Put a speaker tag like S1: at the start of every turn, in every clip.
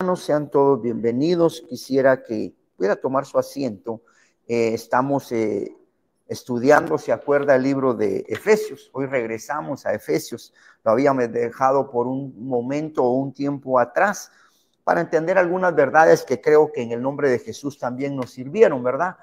S1: Sean todos bienvenidos. Quisiera que pudiera tomar su asiento. Estamos estudiando, ¿se acuerda el libro de Efesios? Hoy regresamos a Efesios. Lo habíamos dejado por un momento o un tiempo atrás para entender algunas verdades que creo que en el nombre de Jesús también nos sirvieron, ¿verdad?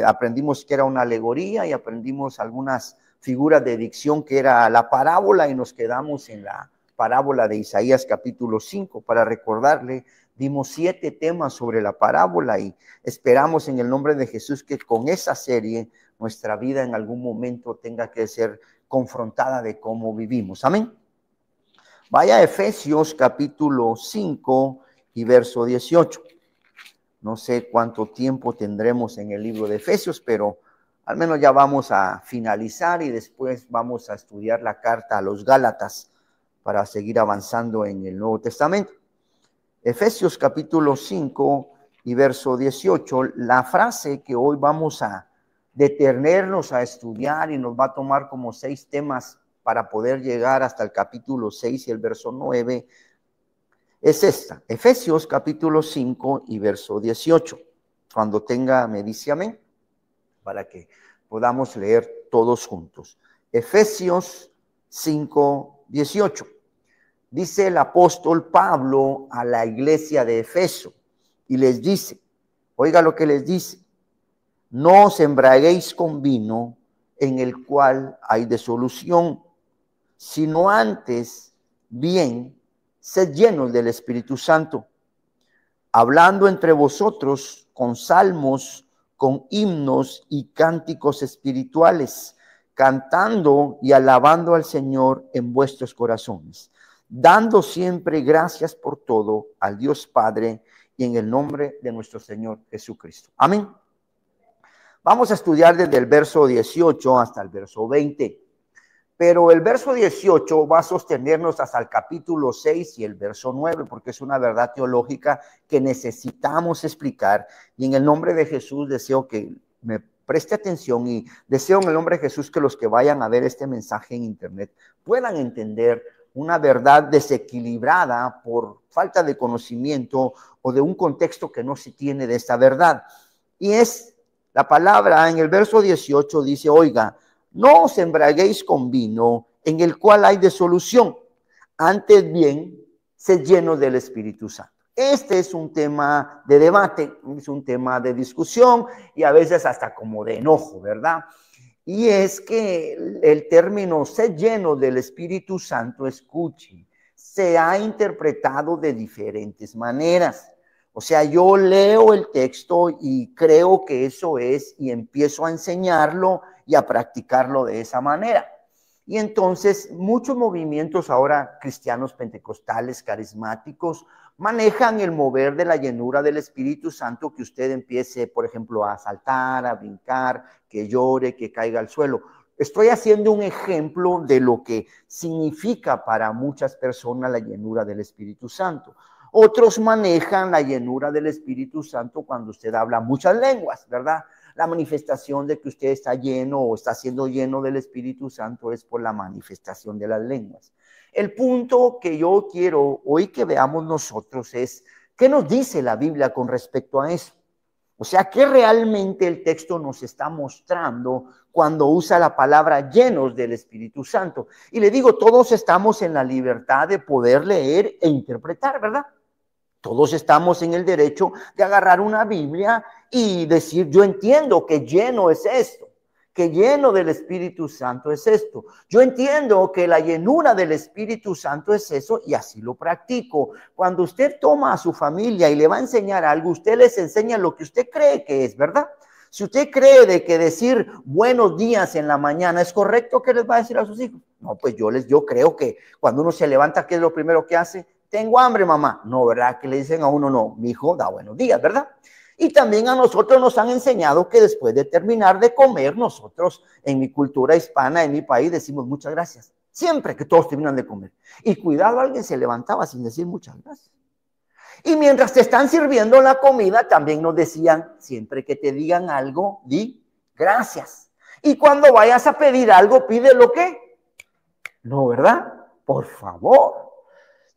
S1: Aprendimos que era una alegoría y aprendimos algunas figuras de dicción que era la parábola y nos quedamos en la parábola de Isaías capítulo 5. Para recordarle, dimos 7 temas sobre la parábola y esperamos en el nombre de Jesús que con esa serie nuestra vida en algún momento tenga que ser confrontada de cómo vivimos. Amén. Vaya a Efesios capítulo 5 y verso 18. No sé cuánto tiempo tendremos en el libro de Efesios, pero al menos ya vamos a finalizar y después vamos a estudiar la carta a los Gálatas para seguir avanzando en el Nuevo Testamento. Efesios capítulo 5 y verso 18, la frase que hoy vamos a detenernos a estudiar y nos va a tomar como 6 temas para poder llegar hasta el capítulo 6 y el verso 9, es esta. Efesios capítulo 5 y verso 18. Cuando tenga, me dice amén, para que podamos leer todos juntos. Efesios 5, 18. Dice el apóstol Pablo a la iglesia de Efeso y les dice, oiga lo que les dice, no os embriaguéis con vino en el cual hay disolución, sino antes bien sed llenos del Espíritu Santo, hablando entre vosotros con salmos, con himnos y cánticos espirituales, cantando y alabando al Señor en vuestros corazones, dando siempre gracias por todo al Dios Padre y en el nombre de nuestro Señor Jesucristo. Amén. Vamos a estudiar desde el verso 18 hasta el verso 20. Pero el verso 18 va a sostenernos hasta el capítulo 6 y el verso 9, porque es una verdad teológica que necesitamos explicar. Y en el nombre de Jesús deseo que me preste atención y deseo en el nombre de Jesús que los que vayan a ver este mensaje en internet puedan entender una verdad desequilibrada por falta de conocimiento o de un contexto que no se tiene de esta verdad. Y es la palabra en el verso 18 dice, oiga, no os embriaguéis con vino en el cual hay disolución, antes bien, sed llenos del Espíritu Santo. Este es un tema de debate, es un tema de discusión y a veces hasta como de enojo, ¿verdad? Y es que el término sed lleno del Espíritu Santo, escuche, se ha interpretado de diferentes maneras. O sea, yo leo el texto y creo que eso es y empiezo a enseñarlo y a practicarlo de esa manera. Y entonces muchos movimientos ahora cristianos pentecostales, carismáticos, manejan el mover de la llenura del Espíritu Santo, que usted empiece, por ejemplo, a saltar, a brincar, que llore, que caiga al suelo. Estoy haciendo un ejemplo de lo que significa para muchas personas la llenura del Espíritu Santo. Otros manejan la llenura del Espíritu Santo cuando usted habla muchas lenguas, ¿verdad? La manifestación de que usted está lleno o está siendo lleno del Espíritu Santo es por la manifestación de las lenguas. El punto que yo quiero hoy que veamos nosotros es, ¿qué nos dice la Biblia con respecto a eso? O sea, ¿qué realmente el texto nos está mostrando cuando usa la palabra llenos del Espíritu Santo? Y le digo, todos estamos en la libertad de poder leer e interpretar, ¿verdad? Todos estamos en el derecho de agarrar una Biblia y decir, yo entiendo que lleno es esto, que lleno del Espíritu Santo es esto. Yo entiendo que la llenura del Espíritu Santo es eso y así lo practico. Cuando usted toma a su familia y le va a enseñar algo, usted les enseña lo que usted cree que es, ¿verdad? Si usted cree de que decir buenos días en la mañana es correcto, ¿qué les va a decir a sus hijos? No, pues yo creo que cuando uno se levanta, ¿qué es lo primero que hace? Tengo hambre, mamá. No, ¿verdad? Que le dicen a uno, no, mi hijo da buenos días, ¿verdad? Y también a nosotros nos han enseñado que después de terminar de comer, nosotros en mi cultura hispana, en mi país, decimos muchas gracias. Siempre que todos terminan de comer. Y cuidado, alguien se levantaba sin decir muchas gracias. Y mientras te están sirviendo la comida, también nos decían, siempre que te digan algo, di gracias. Y cuando vayas a pedir algo, pide lo que. No, ¿verdad? Por favor.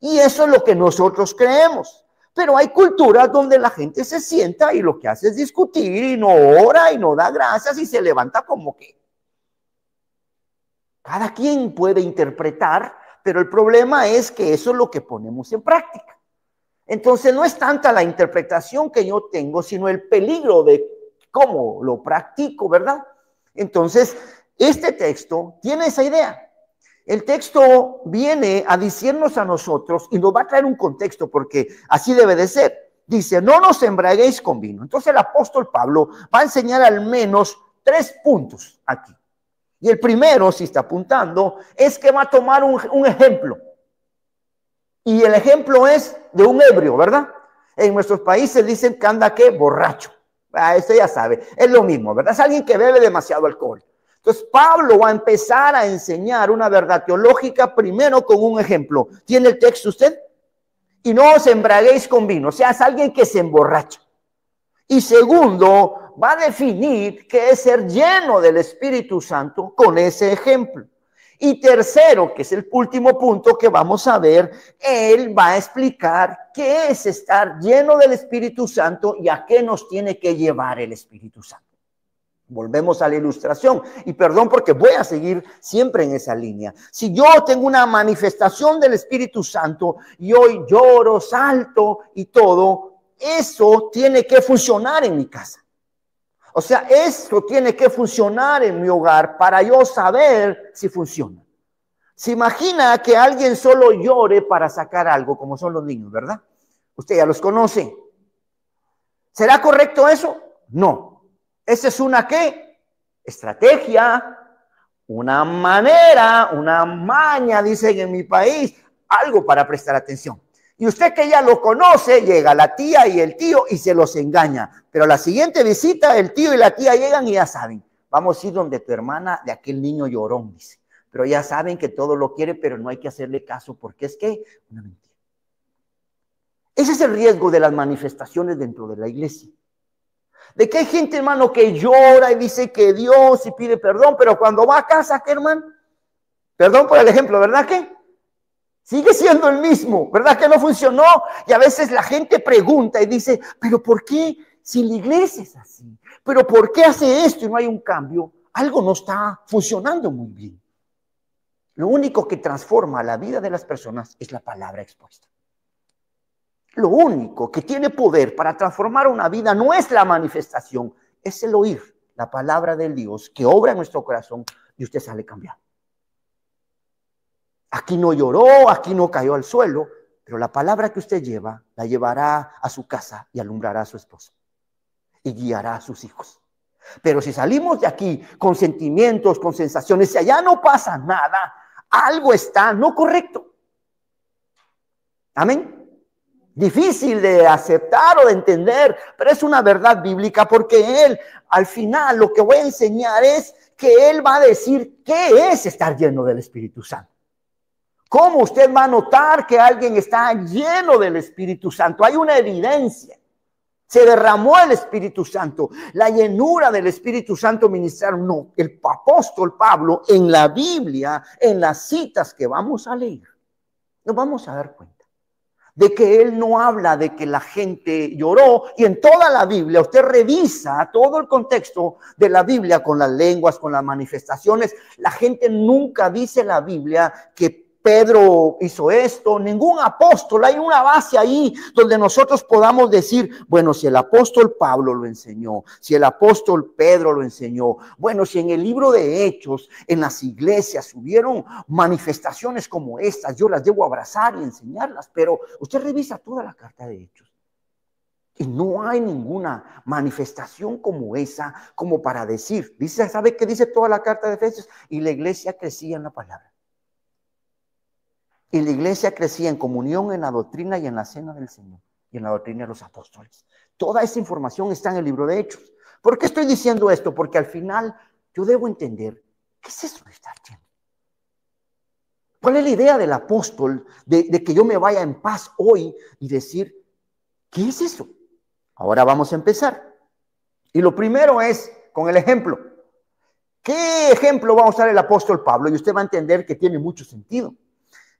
S1: Y eso es lo que nosotros creemos. Pero hay culturas donde la gente se sienta y lo que hace es discutir y no ora y no da gracias y se levanta como que. Cada quien puede interpretar, pero el problema es que eso es lo que ponemos en práctica. Entonces no es tanta la interpretación que yo tengo, sino el peligro de cómo lo practico, ¿verdad? Entonces, este texto tiene esa idea. El texto viene a decirnos a nosotros y nos va a traer un contexto porque así debe de ser. Dice, no nos embriaguéis con vino. Entonces el apóstol Pablo va a enseñar al menos 3 puntos aquí. Y el primero, si está apuntando, es que va a tomar un ejemplo. Y el ejemplo es de un ebrio, ¿verdad? En nuestros países dicen que anda, ¿qué? Borracho. Eso ya sabe, es lo mismo, ¿verdad? Es alguien que bebe demasiado alcohol. Entonces Pablo va a empezar a enseñar una verdad teológica primero con un ejemplo. ¿Tiene el texto usted? Y no os embriaguéis con vino, o sea, es alguien que se emborracha. Y segundo, va a definir qué es ser lleno del Espíritu Santo con ese ejemplo. Y tercero, que es el último punto que vamos a ver, él va a explicar qué es estar lleno del Espíritu Santo y a qué nos tiene que llevar el Espíritu Santo. Volvemos a la ilustración y perdón porque voy a seguir siempre en esa línea. Si yo tengo una manifestación del Espíritu Santo y hoy lloro, salto y todo, eso tiene que funcionar en mi casa. O sea, esto tiene que funcionar en mi hogar para yo saber si funciona. Se imagina que alguien solo llore para sacar algo, como son los niños, ¿verdad? Usted ya los conoce. ¿Será correcto eso? No. Esa es una ¿qué? Estrategia, una manera, una maña, dicen en mi país, algo para prestar atención. Y usted que ya lo conoce, llega la tía y el tío y se los engaña. Pero la siguiente visita, el tío y la tía llegan y ya saben. Vamos a ir donde tu hermana de aquel niño llorón, dice. Pero ya saben que todo lo quiere, pero no hay que hacerle caso porque es que una mentira. Ese es el riesgo de las manifestaciones dentro de la iglesia. De que hay gente, hermano, que llora y dice que Dios y pide perdón, pero cuando va a casa, ¿qué, hermano? Perdón por el ejemplo, ¿verdad que? Sigue siendo el mismo, ¿verdad que no funcionó? Y a veces la gente pregunta y dice, ¿pero por qué si la iglesia es así? ¿Pero por qué hace esto y no hay un cambio? Algo no está funcionando muy bien. Lo único que transforma la vida de las personas es la palabra expuesta. Lo único que tiene poder para transformar una vida no es la manifestación, es el oír la palabra de Dios que obra en nuestro corazón y usted sale cambiado. Aquí no lloró, aquí no cayó al suelo, pero la palabra que usted lleva la llevará a su casa y alumbrará a su esposo y guiará a sus hijos. Pero si salimos de aquí con sentimientos, con sensaciones, si allá no pasa nada, algo está no correcto. Amén. Difícil de aceptar o de entender, pero es una verdad bíblica porque él, al final, lo que voy a enseñar es que él va a decir qué es estar lleno del Espíritu Santo. ¿Cómo usted va a notar que alguien está lleno del Espíritu Santo? Hay una evidencia. Se derramó el Espíritu Santo. La llenura del Espíritu Santo ministraron. No, el apóstol Pablo en la Biblia, en las citas que vamos a leer, nos vamos a dar cuenta de que él no habla de que la gente lloró. Y en toda la Biblia, usted revisa todo el contexto de la Biblia con las lenguas, con las manifestaciones. La gente nunca dice en la Biblia que Pedro hizo esto, ningún apóstol. Hay una base ahí donde nosotros podamos decir, bueno, si el apóstol Pablo lo enseñó, si el apóstol Pedro lo enseñó, bueno, si en el libro de Hechos, en las iglesias hubieron manifestaciones como estas, yo las debo abrazar y enseñarlas, pero usted revisa toda la carta de Hechos y no hay ninguna manifestación como esa, como para decir, dice, ¿sabe qué dice toda la carta de Efesios? Y la iglesia crecía en la palabra. Y la iglesia crecía en comunión, en la doctrina y en la cena del Señor. Y en la doctrina de los apóstoles. Toda esa información está en el libro de Hechos. ¿Por qué estoy diciendo esto? Porque al final yo debo entender, ¿qué es eso de estar lleno? ¿Cuál es la idea del apóstol de que yo me vaya en paz hoy y decir, ¿qué es eso? Ahora vamos a empezar. Y lo primero es con el ejemplo. ¿Qué ejemplo va a usar el apóstol Pablo? Y usted va a entender que tiene mucho sentido.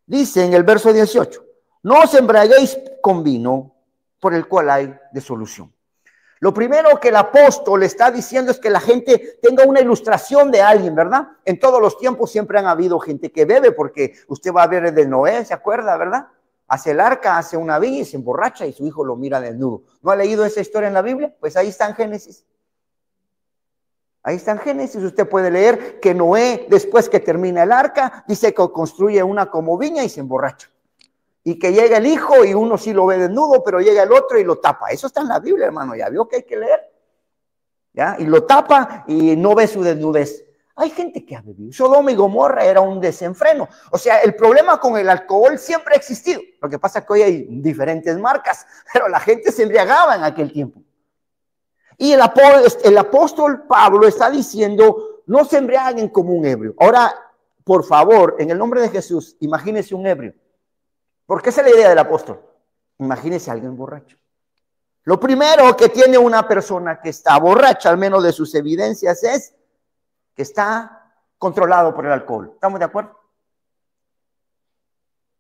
S1: Dice en el verso 18, no os embriaguéis con vino, por el cual hay de solución. Lo primero que el apóstol está diciendo es que la gente tenga una ilustración de alguien, ¿verdad? En todos los tiempos siempre han habido gente que bebe, porque usted va a ver el de Noé, ¿se acuerda, verdad? Hace el arca, hace una viña y se emborracha y su hijo lo mira desnudo. ¿No ha leído esa historia en la Biblia? Pues ahí está en Génesis. Ahí está en Génesis, usted puede leer que Noé, después que termina el arca, dice que construye una como viña y se emborracha. Y que llega el hijo y uno sí lo ve desnudo, pero llega el otro y lo tapa. Eso está en la Biblia, hermano, ya vio que hay que leer. ¿Ya? Y lo tapa y no ve su desnudez. Hay gente que ha bebido. Sodoma y Gomorra era un desenfreno. O sea, el problema con el alcohol siempre ha existido. Lo que pasa es que hoy hay diferentes marcas, pero la gente se embriagaba en aquel tiempo. Y el apóstol Pablo está diciendo, no se embriaguen como un ebrio. Ahora, por favor, en el nombre de Jesús, imagínese un ebrio. Porque esa es la idea del apóstol. Imagínese a alguien borracho. Lo primero que tiene una persona que está borracha, al menos de sus evidencias, es que está controlado por el alcohol. ¿Estamos de acuerdo?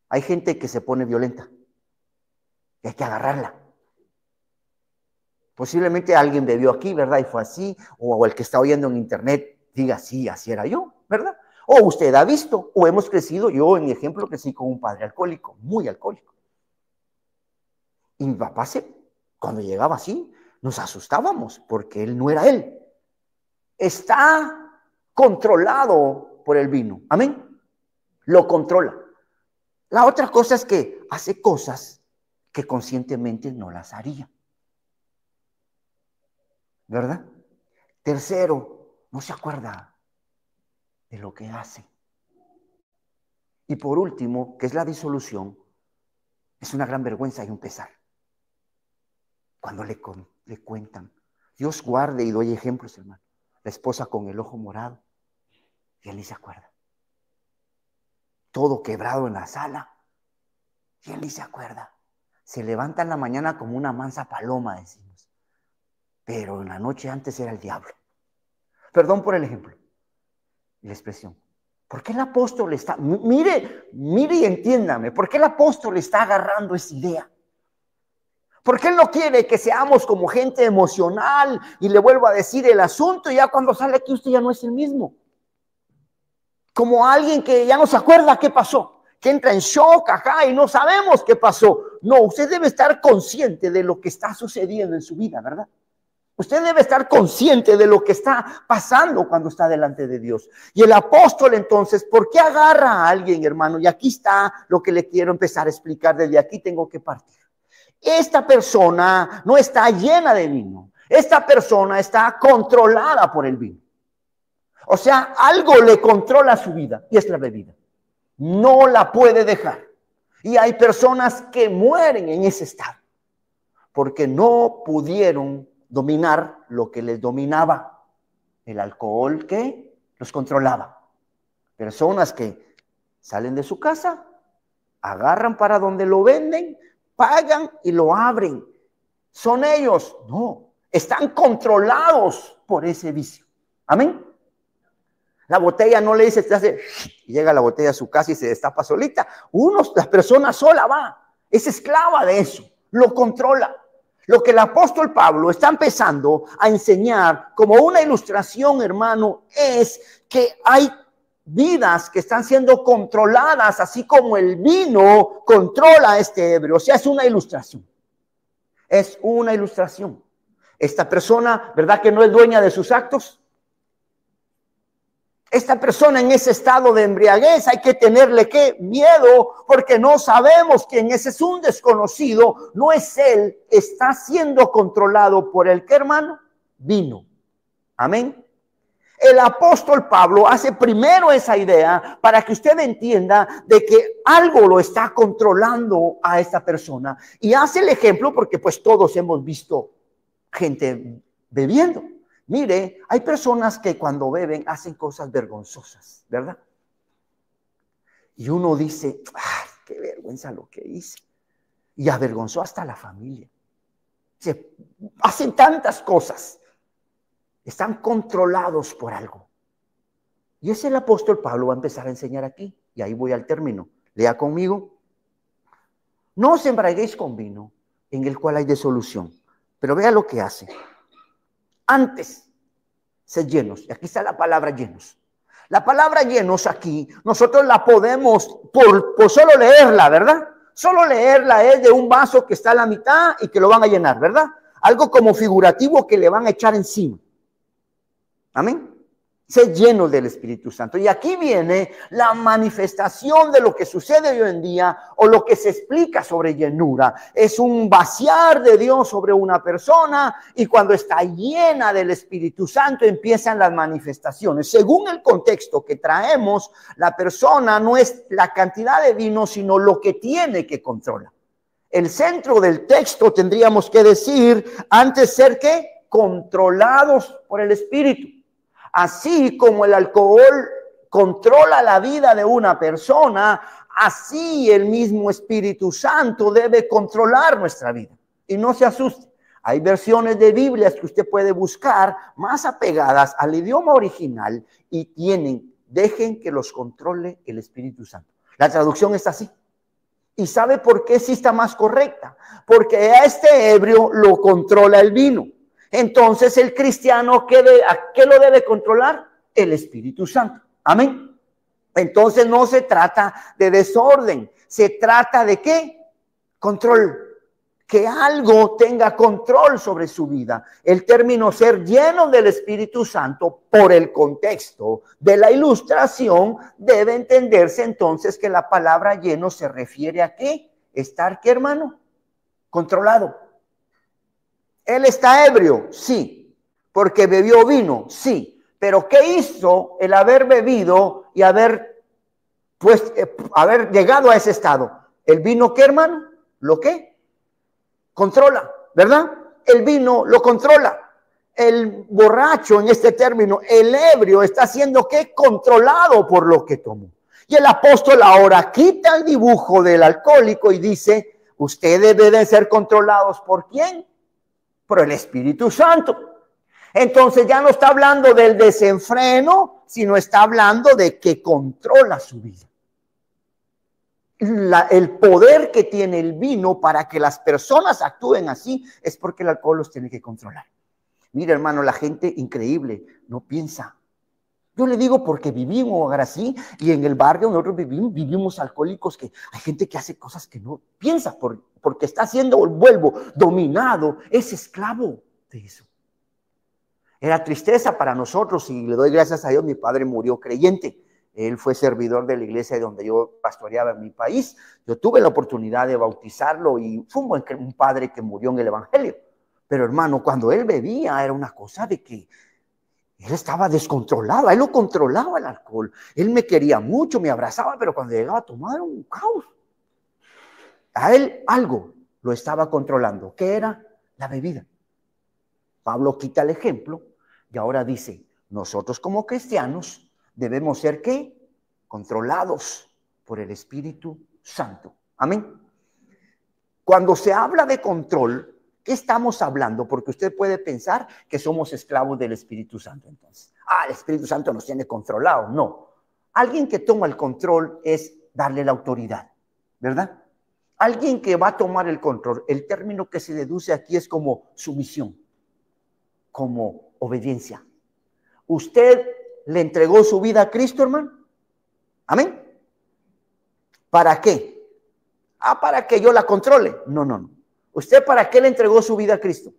S1: Hay gente que se pone violenta y hay que agarrarla. Posiblemente alguien bebió aquí, ¿verdad? Y fue así, o el que está oyendo en internet diga, sí, así era yo, ¿verdad? O usted ha visto, o hemos crecido, yo en mi ejemplo crecí con un padre alcohólico, muy alcohólico. Y mi papá, cuando llegaba así, nos asustábamos, porque él no era él. Está controlado por el vino, amén. Lo controla. La otra cosa es que hace cosas que conscientemente no las haría. ¿Verdad? Tercero, no se acuerda de lo que hace. Y por último, que es la disolución, es una gran vergüenza y un pesar. Cuando le cuentan, Dios guarde y doy ejemplos, hermano. La esposa con el ojo morado, y él ni se acuerda. Todo quebrado en la sala, y él ni se acuerda. Se levanta en la mañana como una mansa paloma, decimos. Pero en la noche antes era el diablo. Perdón por el ejemplo y la expresión. ¿Por qué el apóstol está, mire y entiéndame, por qué el apóstol está agarrando esa idea? ¿Por qué él no quiere que seamos como gente emocional? Y le vuelvo a decir el asunto, y ya cuando sale aquí usted ya no es el mismo. Como alguien que ya no se acuerda qué pasó, que entra en shock, ajá, y no sabemos qué pasó. No, usted debe estar consciente de lo que está sucediendo en su vida, ¿verdad? Usted debe estar consciente de lo que está pasando cuando está delante de Dios. Y el apóstol entonces, ¿por qué agarra a alguien, hermano? Y aquí está lo que le quiero empezar a explicar. Desde aquí tengo que partir. Esta persona no está llena de vino. Esta persona está controlada por el vino. O sea, algo le controla su vida y es la bebida. No la puede dejar. Y hay personas que mueren en ese estado porque no pudieron dominar lo que les dominaba, el alcohol que los controlaba. Personas que salen de su casa, agarran para donde lo venden, pagan y lo abren. ¿Son ellos? No, están controlados por ese vicio. Amén. La botella no le dice, te hace, y llega la botella a su casa y se destapa solita. La persona sola va, es esclava de eso, lo controla. Lo que el apóstol Pablo está empezando a enseñar como una ilustración, hermano, es que hay vidas que están siendo controladas, así como el vino controla a este ebrio. O sea, es una ilustración. Es una ilustración. Esta persona, ¿verdad que no es dueña de sus actos? Esta persona en ese estado de embriaguez hay que tenerle ¿qué? Miedo, porque no sabemos quién es un desconocido, no es él, está siendo controlado por el ¿qué, hermano? Vino. Amén. El apóstol Pablo hace primero esa idea para que usted entienda de que algo lo está controlando a esta persona, y hace el ejemplo porque pues todos hemos visto gente bebiendo. Mire, hay personas que cuando beben hacen cosas vergonzosas, ¿verdad? Y uno dice, ¡ay, qué vergüenza lo que hice! Y avergonzó hasta a la familia. Hacen tantas cosas. Están controlados por algo. Y ese el apóstol Pablo va a empezar a enseñar aquí. Y ahí voy al término. Lea conmigo. No os embriaguéis con vino, en el cual hay disolución. Pero vea lo que hace. Antes, ser llenos. Y aquí está la palabra llenos. La palabra llenos aquí, nosotros la podemos, por solo leerla, ¿verdad? Solo leerla es de un vaso que está a la mitad y que lo van a llenar, ¿verdad? Algo como figurativo que le van a echar encima. Amén. Ser lleno del Espíritu Santo. Y aquí viene la manifestación de lo que sucede hoy en día o lo que se explica sobre llenura. Es un vaciar de Dios sobre una persona y cuando está llena del Espíritu Santo empiezan las manifestaciones. Según el contexto que traemos, la persona no es la cantidad de vino, sino lo que tiene que controlar. El centro del texto tendríamos que decir antes ser que controlados por el Espíritu. Así como el alcohol controla la vida de una persona, así el mismo Espíritu Santo debe controlar nuestra vida. Y no se asuste. Hay versiones de Biblias que usted puede buscar más apegadas al idioma original y dejen que los controle el Espíritu Santo. La traducción está así. ¿Y sabe por qué sí está más correcta? Porque a este ebrio lo controla el vino. Entonces el cristiano, ¿a qué lo debe controlar? El Espíritu Santo. Amén. Entonces no se trata de desorden. Se trata de ¿qué? Control. Que algo tenga control sobre su vida. El término ser lleno del Espíritu Santo, por el contexto de la ilustración, debe entenderse entonces que la palabra lleno se refiere a ¿qué? Estar, ¿qué, hermano? Controlado. ¿Él está ebrio? Sí. ¿Porque bebió vino? Sí. Pero ¿qué hizo el haber bebido y haber llegado a ese estado? ¿El vino qué, hermano? ¿Lo qué? Controla, ¿verdad? El vino lo controla. El borracho, en este término, el ebrio, está siendo ¿qué? Controlado por lo que tomó. Y el apóstol ahora quita el dibujo del alcohólico y dice, ustedes deben ser controlados ¿por quién? Por el Espíritu Santo. Entonces ya no está hablando del desenfreno, sino está hablando de que controla su vida. El poder que tiene el vino para que las personas actúen así es porque el alcohol los tiene que controlar. Mira, hermano, la gente increíble no piensa. Yo le digo porque vivimos ahora así y en el barrio nosotros vivimos alcohólicos que hay gente que hace cosas que no piensa porque está siendo, vuelvo, dominado, es esclavo de eso. Era tristeza para nosotros y le doy gracias a Dios, mi padre murió creyente. Él fue servidor de la iglesia donde yo pastoreaba en mi país. Yo tuve la oportunidad de bautizarlo y fue un padre que murió en el evangelio. Pero hermano, cuando él bebía era una cosa de que él estaba descontrolado, a él lo controlaba el alcohol. Él me quería mucho, me abrazaba, pero cuando llegaba a tomar era un caos. A él algo lo estaba controlando. ¿Qué era? La bebida. Pablo quita el ejemplo y ahora dice, nosotros como cristianos debemos ser ¿qué? Controlados por el Espíritu Santo. Amén. Cuando se habla de control, ¿qué estamos hablando? Porque usted puede pensar que somos esclavos del Espíritu Santo entonces. El Espíritu Santo nos tiene controlados. No. Alguien que toma el control es darle la autoridad, ¿verdad? Alguien que va a tomar el control, el término que se deduce aquí es como sumisión, como obediencia. ¿Usted le entregó su vida a Cristo, hermano? ¿Amén? ¿Para qué? Para que yo la controle. No. ¿Usted para qué le entregó su vida a Cristo?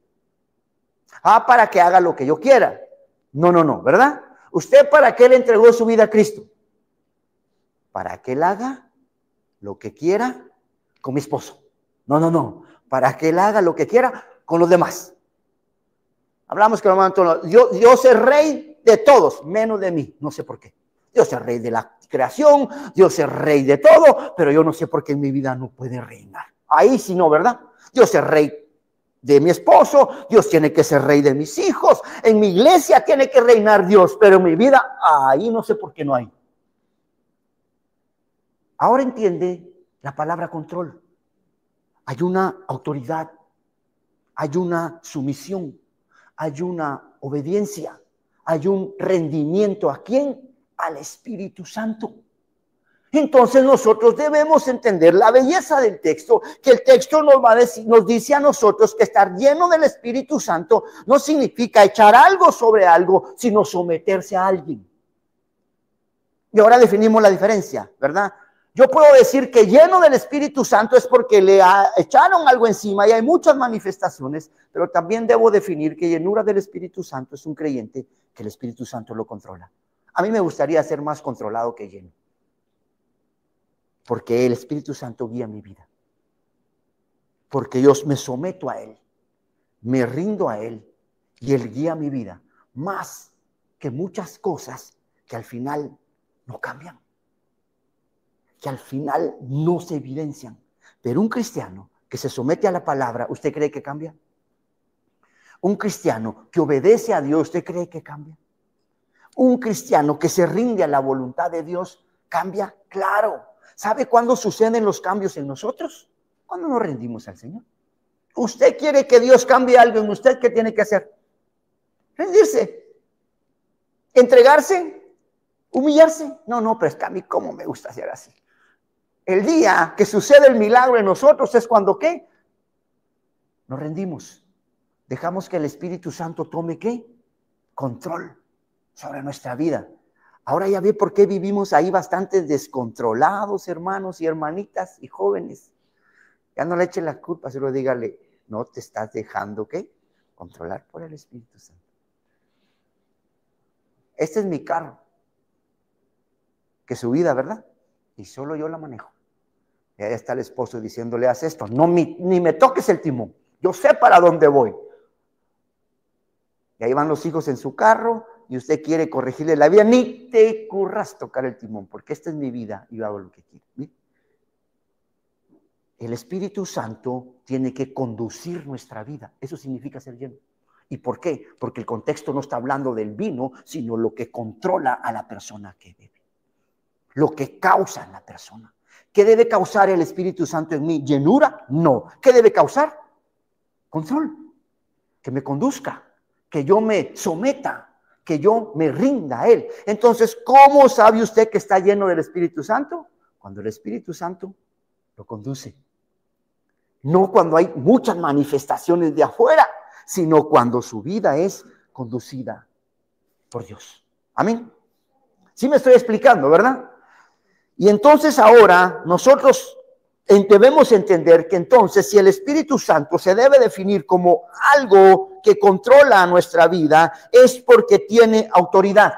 S1: Para que haga lo que yo quiera. No, ¿verdad? ¿Usted para qué le entregó su vida a Cristo? Para que él haga lo que quiera con mi esposo. No. Para que él haga lo que quiera con los demás. Hablamos que hermano Antonio, Dios es rey de todos, menos de mí. No sé por qué. Dios es rey de la creación, Dios es rey de todo, pero yo no sé por qué en mi vida no puede reinar. Ahí sí no, ¿verdad? Dios es rey de mi esposo, Dios tiene que ser rey de mis hijos, en mi iglesia tiene que reinar Dios, pero en mi vida, ahí no sé por qué no hay. Ahora entiende la palabra control. Hay una autoridad, hay una sumisión, hay una obediencia, hay un rendimiento. ¿A quién? Al Espíritu Santo. Entonces nosotros debemos entender la belleza del texto, que el texto nos va a decir, nos dice a nosotros que estar lleno del Espíritu Santo no significa echar algo sobre algo, sino someterse a alguien. Y ahora definimos la diferencia, ¿verdad? Yo puedo decir que lleno del Espíritu Santo es porque le echaron algo encima y hay muchas manifestaciones, pero también debo definir que llenura del Espíritu Santo es un creyente que el Espíritu Santo lo controla. A mí me gustaría ser más controlado que lleno, porque el Espíritu Santo guía mi vida, porque yo me someto a Él, me rindo a Él y Él guía mi vida, más que muchas cosas que al final no cambian, que al final no se evidencian. Pero un cristiano que se somete a la palabra, ¿usted cree que cambia? Un cristiano que obedece a Dios, ¿usted cree que cambia? Un cristiano que se rinde a la voluntad de Dios, ¿cambia? Claro. ¿Sabe cuándo suceden los cambios en nosotros? Cuando nos rendimos al Señor. Usted quiere que Dios cambie algo en usted, ¿qué tiene que hacer? Rendirse, entregarse, humillarse. No, pero es que a mí cómo me gusta hacer así. El día que sucede el milagro en nosotros es cuando ¿qué? Nos rendimos. Dejamos que el Espíritu Santo tome ¿qué? Control sobre nuestra vida. Ahora ya ve por qué vivimos ahí bastante descontrolados, hermanos y hermanitas y jóvenes. Ya no le eche la culpa, solo dígale, no te estás dejando ¿qué? Controlar por el Espíritu Santo. Este es mi carro, que es su vida, ¿verdad? Y solo yo la manejo. Y ahí está el esposo diciéndole, haz esto, no, ni me toques el timón, yo sé para dónde voy. Y ahí van los hijos en su carro y usted quiere corregirle la vida, ni te curras tocar el timón, porque esta es mi vida y yo hago lo que quiero. ¿Sí? El Espíritu Santo tiene que conducir nuestra vida, eso significa ser lleno. ¿Y por qué? Porque el contexto no está hablando del vino, sino lo que controla a la persona que bebe, lo que causa en la persona. ¿Qué debe causar el Espíritu Santo en mí? ¿Llenura? No. ¿Qué debe causar? Control. Que me conduzca, que yo me someta, que yo me rinda a Él. Entonces, ¿cómo sabe usted que está lleno del Espíritu Santo? Cuando el Espíritu Santo lo conduce. No cuando hay muchas manifestaciones de afuera, sino cuando su vida es conducida por Dios. Amén. Sí me estoy explicando, ¿verdad? Y entonces ahora nosotros debemos entender que entonces si el Espíritu Santo se debe definir como algo que controla nuestra vida, es porque tiene autoridad,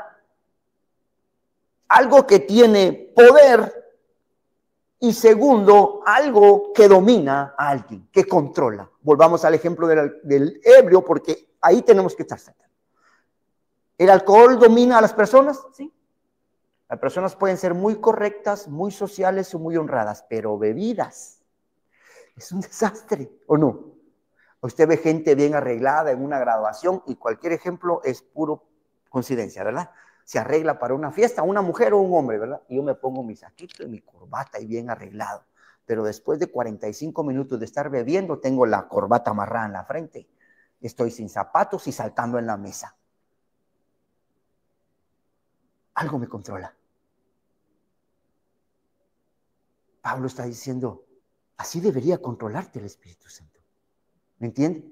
S1: algo que tiene poder y segundo, algo que domina a alguien, que controla. Volvamos al ejemplo del ebrio porque ahí tenemos que estar cerca. ¿El alcohol domina a las personas? Sí. Las personas pueden ser muy correctas, muy sociales o muy honradas, pero bebidas es un desastre, ¿o no? Usted ve gente bien arreglada en una graduación y cualquier ejemplo es puro coincidencia, ¿verdad? Se arregla para una fiesta, una mujer o un hombre, ¿verdad? Y yo me pongo mi saquito y mi corbata y bien arreglado. Pero después de 45 minutos de estar bebiendo, tengo la corbata amarrada en la frente. Estoy sin zapatos y saltando en la mesa. Algo me controla. Pablo está diciendo, así debería controlarte el Espíritu Santo. ¿Me entiende?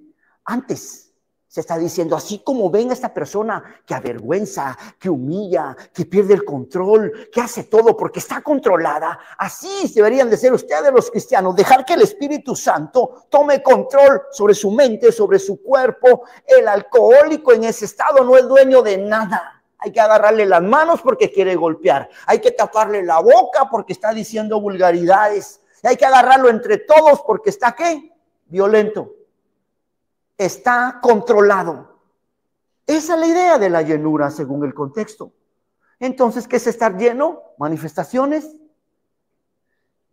S1: Antes se está diciendo, así como ven a esta persona que avergüenza, que humilla, que pierde el control, que hace todo porque está controlada, así deberían de ser ustedes los cristianos, dejar que el Espíritu Santo tome control sobre su mente, sobre su cuerpo. El alcohólico en ese estado no es dueño de nada. Hay que agarrarle las manos porque quiere golpear. Hay que taparle la boca porque está diciendo vulgaridades. Y hay que agarrarlo entre todos porque está, ¿qué? Violento. Está controlado. Esa es la idea de la llenura según el contexto. Entonces, ¿qué es estar lleno? Manifestaciones.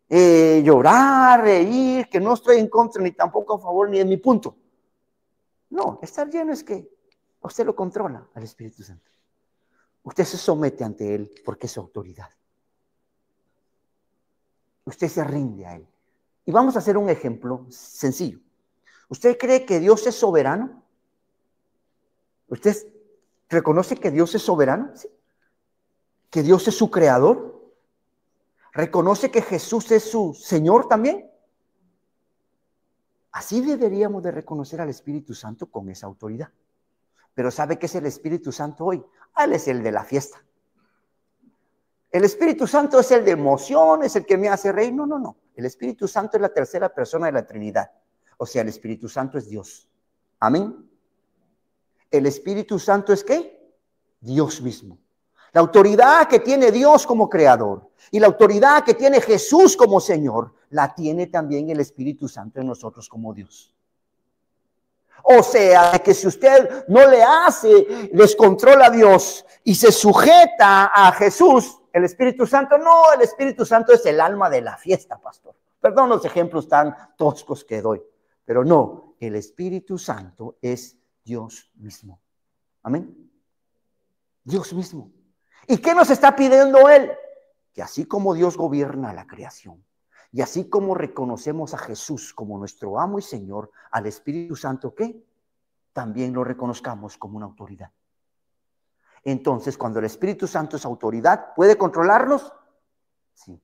S1: Llorar, reír, que no estoy en contra ni tampoco a favor ni en mi punto. No, estar lleno es que usted lo controla al Espíritu Santo. Usted se somete ante Él porque es su autoridad. Usted se rinde a Él. Y vamos a hacer un ejemplo sencillo. ¿Usted cree que Dios es soberano? ¿Usted reconoce que Dios es soberano? ¿Sí? ¿Que Dios es su creador? ¿Reconoce que Jesús es su Señor también? Así deberíamos de reconocer al Espíritu Santo con esa autoridad. Pero ¿sabe qué es el Espíritu Santo hoy? Él es el de la fiesta. El Espíritu Santo es el de emociones, el que me hace reír. No, no, no. El Espíritu Santo es la tercera persona de la Trinidad. O sea, el Espíritu Santo es Dios. Amén. El Espíritu Santo es ¿qué? Dios mismo. La autoridad que tiene Dios como creador y la autoridad que tiene Jesús como Señor, la tiene también el Espíritu Santo en nosotros como Dios. O sea, que si usted no le hace descontrol a Dios y se sujeta a Jesús, el Espíritu Santo, no, el Espíritu Santo es el alma de la fiesta, pastor. Perdón los ejemplos tan toscos que doy, pero no, el Espíritu Santo es Dios mismo. Amén. Dios mismo. ¿Y qué nos está pidiendo Él? Que así como Dios gobierna la creación, y así como reconocemos a Jesús como nuestro amo y Señor, al Espíritu Santo, ¿qué? También lo reconozcamos como una autoridad. Entonces, cuando el Espíritu Santo es autoridad, ¿puede controlarnos? Sí.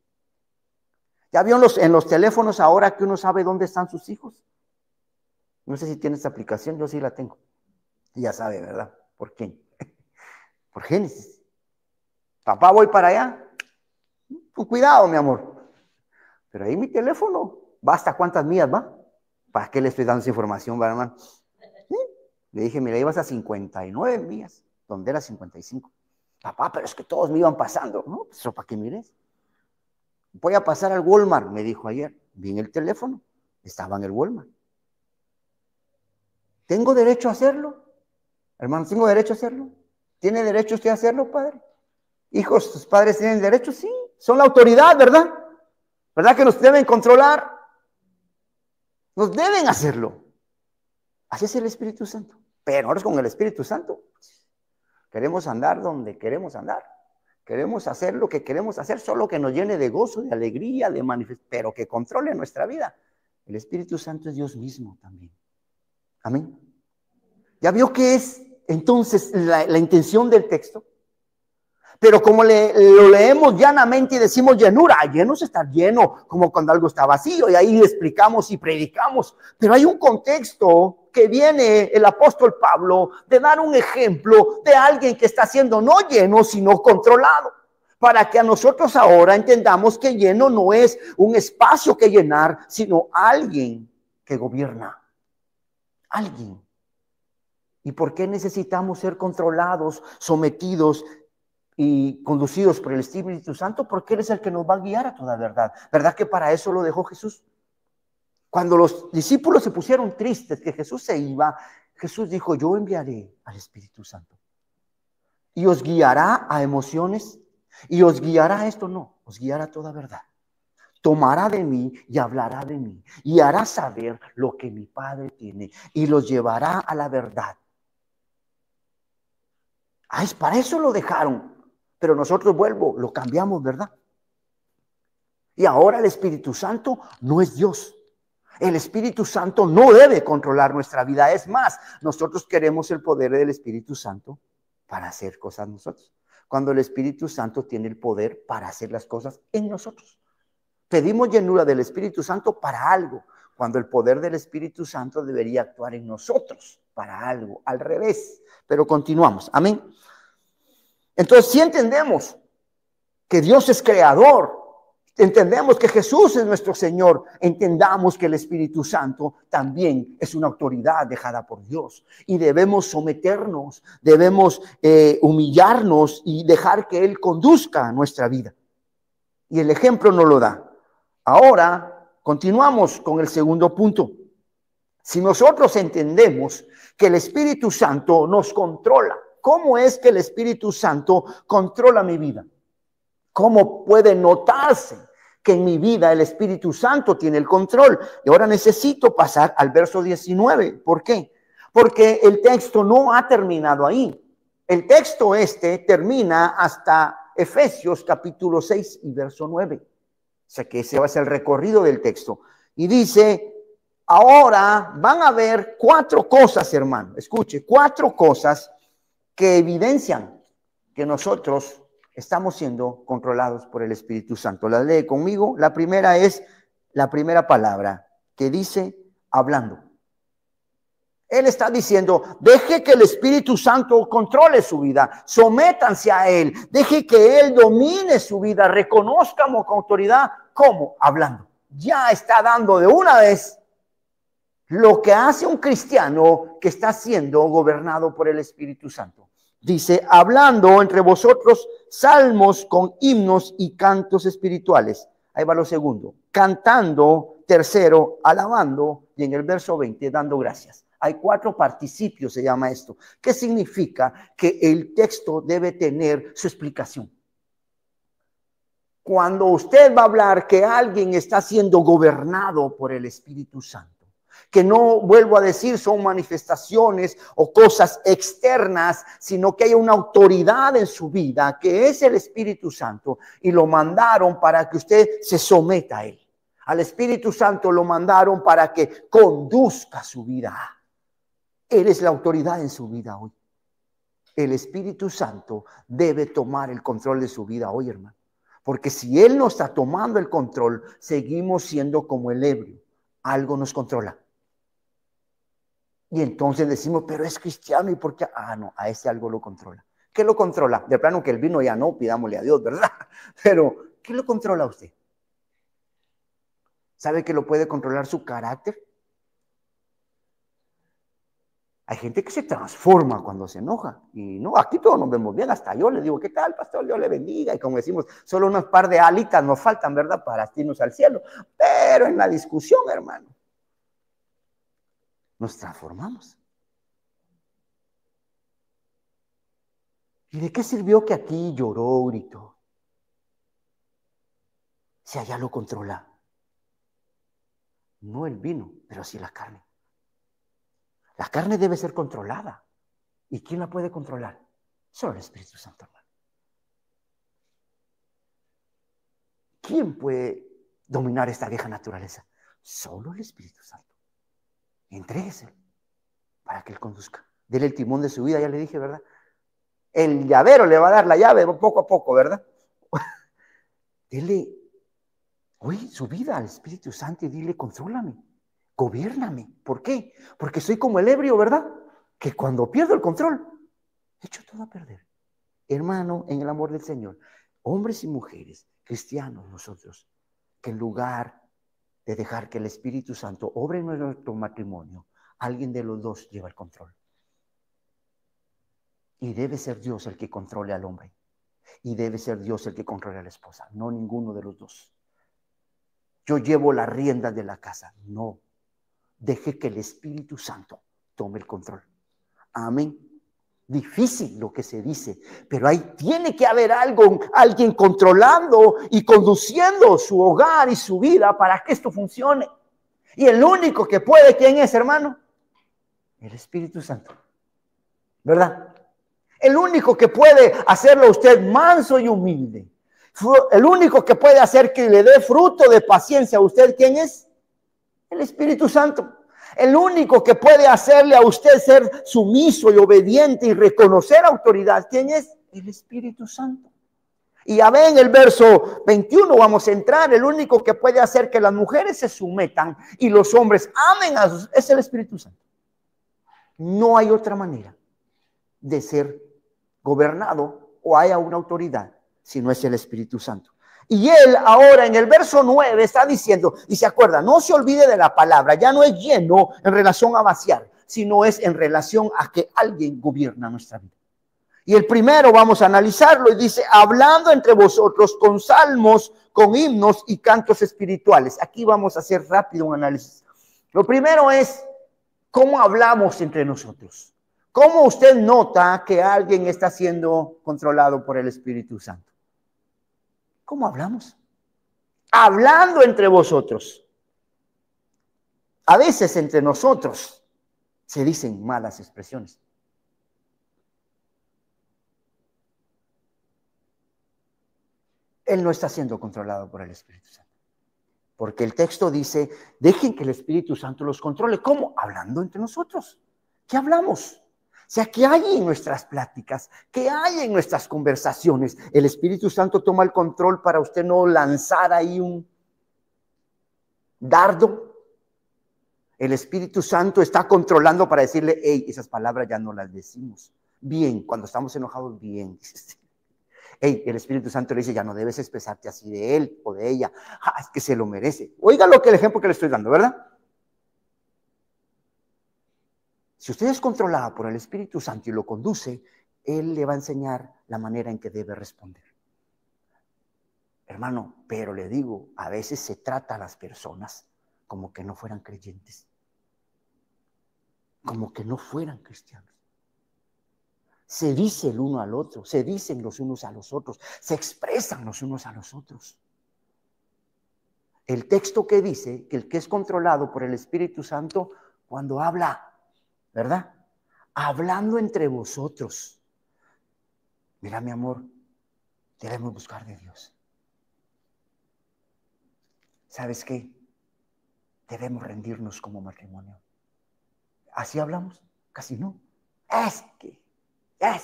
S1: ¿Ya vio en los teléfonos ahora que uno sabe dónde están sus hijos? No sé si tiene esta aplicación, yo sí la tengo. Y ya sabe, ¿verdad? ¿Por qué? Por Génesis. Papá, voy para allá. Con cuidado, mi amor. Pero ahí mi teléfono, ¿basta cuántas millas va? ¿Para qué le estoy dando esa información, hermano? Le dije, mira, ibas a 59 millas, donde era 55. Papá, pero es que todos me iban pasando. No, pues eso para qué mires. Voy a pasar al Walmart, me dijo ayer. Vi en el teléfono, estaba en el Walmart. ¿Tengo derecho a hacerlo? Hermano, ¿tengo derecho a hacerlo? ¿Tiene derecho usted a hacerlo, padre? Hijos, ¿sus padres tienen derecho? Sí, son la autoridad, ¿verdad? ¿Verdad que nos deben controlar? Nos deben hacerlo. Así es el Espíritu Santo. Pero ahora es con el Espíritu Santo. Queremos andar donde queremos andar. Queremos hacer lo que queremos hacer, solo que nos llene de gozo, de alegría, de manifestación, pero que controle nuestra vida. El Espíritu Santo es Dios mismo también. Amén. ¿Ya vio qué es entonces la intención del texto? Pero como lo leemos llanamente y decimos llenura, lleno es estar lleno, como cuando algo está vacío, y ahí explicamos y predicamos. Pero hay un contexto que viene el apóstol Pablo de dar un ejemplo de alguien que está siendo no lleno, sino controlado. Para que a nosotros ahora entendamos que lleno no es un espacio que llenar, sino alguien que gobierna. Alguien. ¿Y por qué necesitamos ser controlados, sometidos y conducidos por el Espíritu Santo? Porque Él es el que nos va a guiar a toda verdad. ¿Verdad que para eso lo dejó Jesús? Cuando los discípulos se pusieron tristes que Jesús se iba, Jesús dijo, yo enviaré al Espíritu Santo. Y os guiará a emociones, y os guiará a esto, no, os guiará a toda verdad. Tomará de mí y hablará de mí, y hará saber lo que mi Padre tiene, y los llevará a la verdad. Es para eso lo dejaron. Pero nosotros lo cambiamos, ¿verdad? Y ahora el Espíritu Santo no es Dios. El Espíritu Santo no debe controlar nuestra vida. Es más, nosotros queremos el poder del Espíritu Santo para hacer cosas nosotros. Cuando el Espíritu Santo tiene el poder para hacer las cosas en nosotros. Pedimos llenura del Espíritu Santo para algo, cuando el poder del Espíritu Santo debería actuar en nosotros para algo, al revés. Pero continuamos. Amén. Entonces, si entendemos que Dios es creador, entendemos que Jesús es nuestro Señor, entendamos que el Espíritu Santo también es una autoridad dejada por Dios y debemos someternos, debemos humillarnos y dejar que Él conduzca nuestra vida. Y el ejemplo nos lo da. Ahora, continuamos con el segundo punto. Si nosotros entendemos que el Espíritu Santo nos controla, ¿cómo es que el Espíritu Santo controla mi vida? ¿Cómo puede notarse que en mi vida el Espíritu Santo tiene el control? Y ahora necesito pasar al verso 19. ¿Por qué? Porque el texto no ha terminado ahí. El texto termina hasta Efesios capítulo 6 y verso 9. O sea que ese va a ser el recorrido del texto. Y dice, ahora van a ver 4 cosas, hermano. Escuche, 4 cosas que evidencian que nosotros estamos siendo controlados por el Espíritu Santo. La lee conmigo. La primera es la primera palabra que dice hablando. Él está diciendo, deje que el Espíritu Santo controle su vida, sométanse a Él, deje que Él domine su vida, reconozcamos con autoridad. ¿Cómo? Hablando. Ya está dando de una vez lo que hace un cristiano que está siendo gobernado por el Espíritu Santo. Dice, hablando entre vosotros salmos con himnos y cantos espirituales. Ahí va lo segundo. Cantando, tercero, alabando, y en el verso 20, dando gracias. Hay 4 participios, se llama esto. ¿Qué significa? Que el texto debe tener su explicación. Cuando usted va a hablar que alguien está siendo gobernado por el Espíritu Santo, que no, vuelvo a decir, son manifestaciones o cosas externas, sino que hay una autoridad en su vida, que es el Espíritu Santo, y lo mandaron para que usted se someta a Él. Al Espíritu Santo lo mandaron para que conduzca su vida. Él es la autoridad en su vida hoy. El Espíritu Santo debe tomar el control de su vida hoy, hermano. Porque si Él no está tomando el control, seguimos siendo como el ebrio. Algo nos controla. Y entonces decimos, pero es cristiano, ¿y por qué? No, a ese algo lo controla. ¿Qué lo controla? De plano que el vino ya no, pidámosle a Dios, ¿verdad? Pero, ¿qué lo controla a usted? ¿Sabe que lo puede controlar su carácter? Hay gente que se transforma cuando se enoja. Y no, aquí todos nos vemos bien. Hasta yo le digo, ¿qué tal, pastor? Dios le bendiga. Y como decimos, solo unas par de alitas nos faltan, ¿verdad? Para irnos al cielo. Pero en la discusión, hermano, nos transformamos. ¿Y de qué sirvió que aquí lloró, gritó? Si allá lo controla. No el vino, pero sí la carne. La carne debe ser controlada. ¿Y quién la puede controlar? Solo el Espíritu Santo, hermano. ¿Quién puede dominar esta vieja naturaleza? Solo el Espíritu Santo. Entréguese para que Él conduzca. Dele el timón de su vida, ya le dije, ¿verdad? El llavero le va a dar la llave poco a poco, ¿verdad? Dele hoy su vida al Espíritu Santo y dile, contrólame, gobiérname. ¿Por qué? Porque soy como el ebrio, ¿verdad? Que cuando pierdo el control, echo todo a perder. Hermano, en el amor del Señor, hombres y mujeres, cristianos nosotros, que en lugar de dejar que el Espíritu Santo obre en nuestro matrimonio, alguien de los dos lleva el control. Y debe ser Dios el que controle al hombre. Y debe ser Dios el que controle a la esposa, no ninguno de los dos. Yo llevo las riendas de la casa. No. Deje que el Espíritu Santo tome el control. Amén. Difícil lo que se dice, pero ahí tiene que haber alguien controlando y conduciendo su hogar y su vida para que esto funcione. Y el único que puede, ¿quién es, hermano? El Espíritu Santo. ¿Verdad? El único que puede hacerlo a usted manso y humilde. El único que puede hacer que le dé fruto de paciencia a usted, ¿quién es? El Espíritu Santo. El único que puede hacerle a usted ser sumiso y obediente y reconocer autoridad, ¿quién es? El Espíritu Santo. Y ya ven en el verso 21, vamos a entrar, el único que puede hacer que las mujeres se sometan y los hombres amen a sus, es el Espíritu Santo. No hay otra manera de ser gobernado o haya una autoridad si no es el Espíritu Santo. Y él ahora en el verso 9 está diciendo, y se acuerda, no se olvide de la palabra, ya no es lleno en relación a vaciar, sino es en relación a que alguien gobierna nuestra vida. Y el primero vamos a analizarlo y dice, hablando entre vosotros con salmos, con himnos y cantos espirituales. Aquí vamos a hacer rápido un análisis. Lo primero es, ¿cómo hablamos entre nosotros? ¿Cómo usted nota que alguien está siendo controlado por el Espíritu Santo? ¿Cómo hablamos? Hablando entre vosotros. A veces entre nosotros se dicen malas expresiones. Él no está siendo controlado por el Espíritu Santo. Porque el texto dice, dejen que el Espíritu Santo los controle. ¿Cómo? Hablando entre nosotros. ¿Qué hablamos? O sea, ¿qué hay en nuestras pláticas? ¿Qué hay en nuestras conversaciones? El Espíritu Santo toma el control para usted no lanzar ahí un dardo. El Espíritu Santo está controlando para decirle, hey, esas palabras ya no las decimos. Bien, cuando estamos enojados, bien. Hey, el Espíritu Santo le dice, ya no debes expresarte así de él o de ella. Ah, es que se lo merece. Oiga lo que el ejemplo que le estoy dando, ¿verdad? Si usted es controlado por el Espíritu Santo y lo conduce, Él le va a enseñar la manera en que debe responder. Hermano, pero le digo, a veces se trata a las personas como que no fueran creyentes, como que no fueran cristianos. Se dice el uno al otro, se dicen los unos a los otros, se expresan los unos a los otros. El texto que dice que el que es controlado por el Espíritu Santo, cuando habla, ¿verdad? Hablando entre vosotros. Mira, mi amor, debemos buscar de Dios. ¿Sabes qué? Debemos rendirnos como matrimonio. ¿Así hablamos? Casi no. Ya.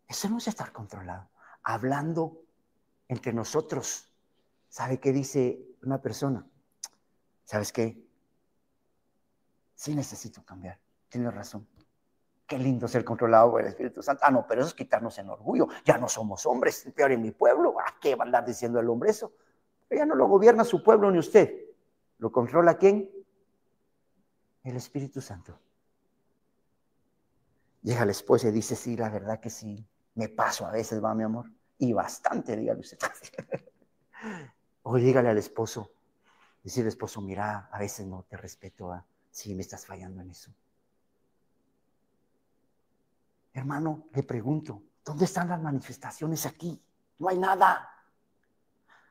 S1: Eso no es estar controlado. Hablando entre nosotros. ¿Sabe qué dice una persona? ¿Sabes qué? Sí necesito cambiar. Tienes razón. Qué lindo ser controlado por el Espíritu Santo. Ah, no, pero eso es quitarnos en orgullo. Ya no somos hombres. Peor en mi pueblo. ¿A qué va a andar diciendo el hombre eso? Ya no lo gobierna su pueblo ni usted. ¿Lo controla quién? El Espíritu Santo. Llega la esposa y dice, sí, la verdad que sí. Me paso a veces, va, mi amor. Y bastante, dígale usted. O dígale al esposo. Decirle al esposo, mira, a veces no te respeto. Sí, me estás fallando en eso. Hermano, le pregunto, ¿dónde están las manifestaciones aquí? No hay nada.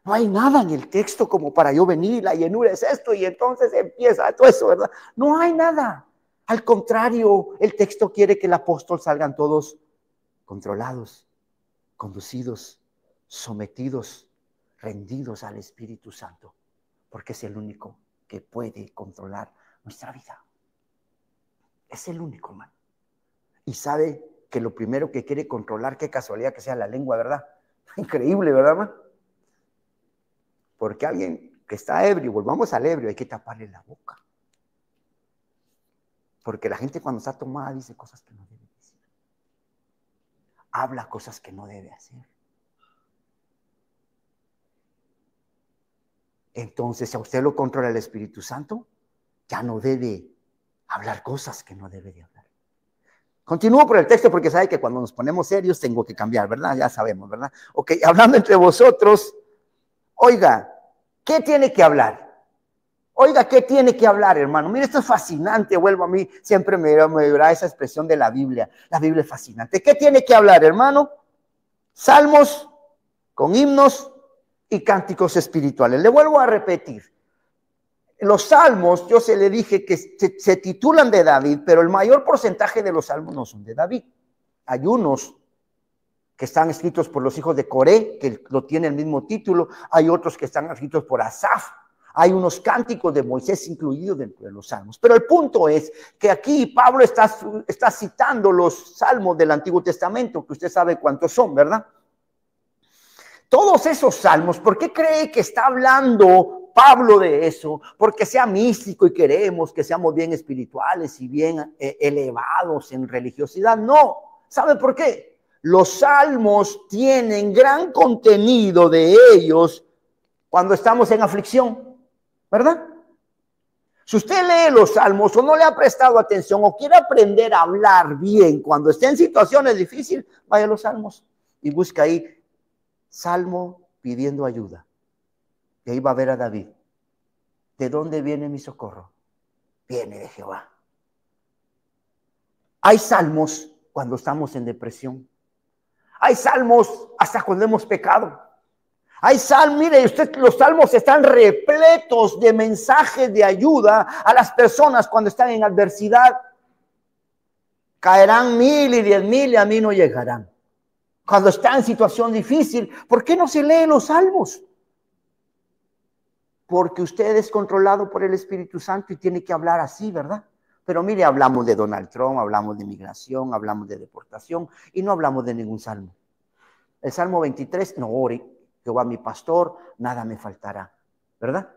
S1: No hay nada en el texto como para yo venir, la llenura es esto y entonces empieza todo eso, ¿verdad? No hay nada. Al contrario, el texto quiere que el apóstol salgan todos controlados, conducidos, sometidos, rendidos al Espíritu Santo, porque es el único que puede controlar nuestra vida. Es el único, hermano. Y sabe que lo primero que quiere controlar, qué casualidad que sea la lengua, ¿verdad? Increíble, ¿verdad, hermano? Porque alguien que está ebrio, volvamos al ebrio, hay que taparle la boca. Porque la gente cuando está tomada dice cosas que no debe decir. Habla cosas que no debe hacer. Entonces, si a usted lo controla el Espíritu Santo, ya no debe hablar cosas que no debe de hablar. Continúo por el texto porque sabe que cuando nos ponemos serios tengo que cambiar, ¿verdad? Ya sabemos, ¿verdad? Ok, hablando entre vosotros, oiga, ¿qué tiene que hablar? Oiga, ¿qué tiene que hablar, hermano? Mire, esto es fascinante, vuelvo a mí, siempre me verá esa expresión de la Biblia. La Biblia es fascinante. ¿Qué tiene que hablar, hermano? Salmos con himnos y cánticos espirituales. Le vuelvo a repetir. Los salmos, yo se le dije que se titulan de David, pero el mayor porcentaje de los salmos no son de David. Hay unos que están escritos por los hijos de Coré, que lo tienen el mismo título. Hay otros que están escritos por Asaf. Hay unos cánticos de Moisés incluidos dentro de los salmos. Pero el punto es que aquí Pablo está citando los salmos del Antiguo Testamento, que usted sabe cuántos son, ¿verdad? Todos esos salmos, ¿por qué cree que está hablando Pablo de eso? Porque sea místico y queremos que seamos bien espirituales y bien elevados en religiosidad. No, ¿sabe por qué? Los salmos tienen gran contenido de ellos cuando estamos en aflicción, ¿verdad? Si usted lee los salmos o no le ha prestado atención o quiere aprender a hablar bien cuando esté en situaciones difíciles, vaya a los salmos y busca ahí salmo pidiendo ayuda. Y ahí va a ver a David. ¿De dónde viene mi socorro? Viene de Jehová. Hay salmos cuando estamos en depresión. Hay salmos hasta cuando hemos pecado. Hay salmos, mire usted, los salmos están repletos de mensajes de ayuda a las personas cuando están en adversidad. Caerán 1000 y 10,000 y a mí no llegarán. Cuando está en situación difícil, ¿por qué no se lee los salmos? Porque usted es controlado por el Espíritu Santo y tiene que hablar así, ¿verdad? Pero mire, hablamos de Donald Trump, hablamos de migración, hablamos de deportación y no hablamos de ningún salmo. El Salmo 23, no ore, Jehová mi pastor, nada me faltará. ¿Verdad?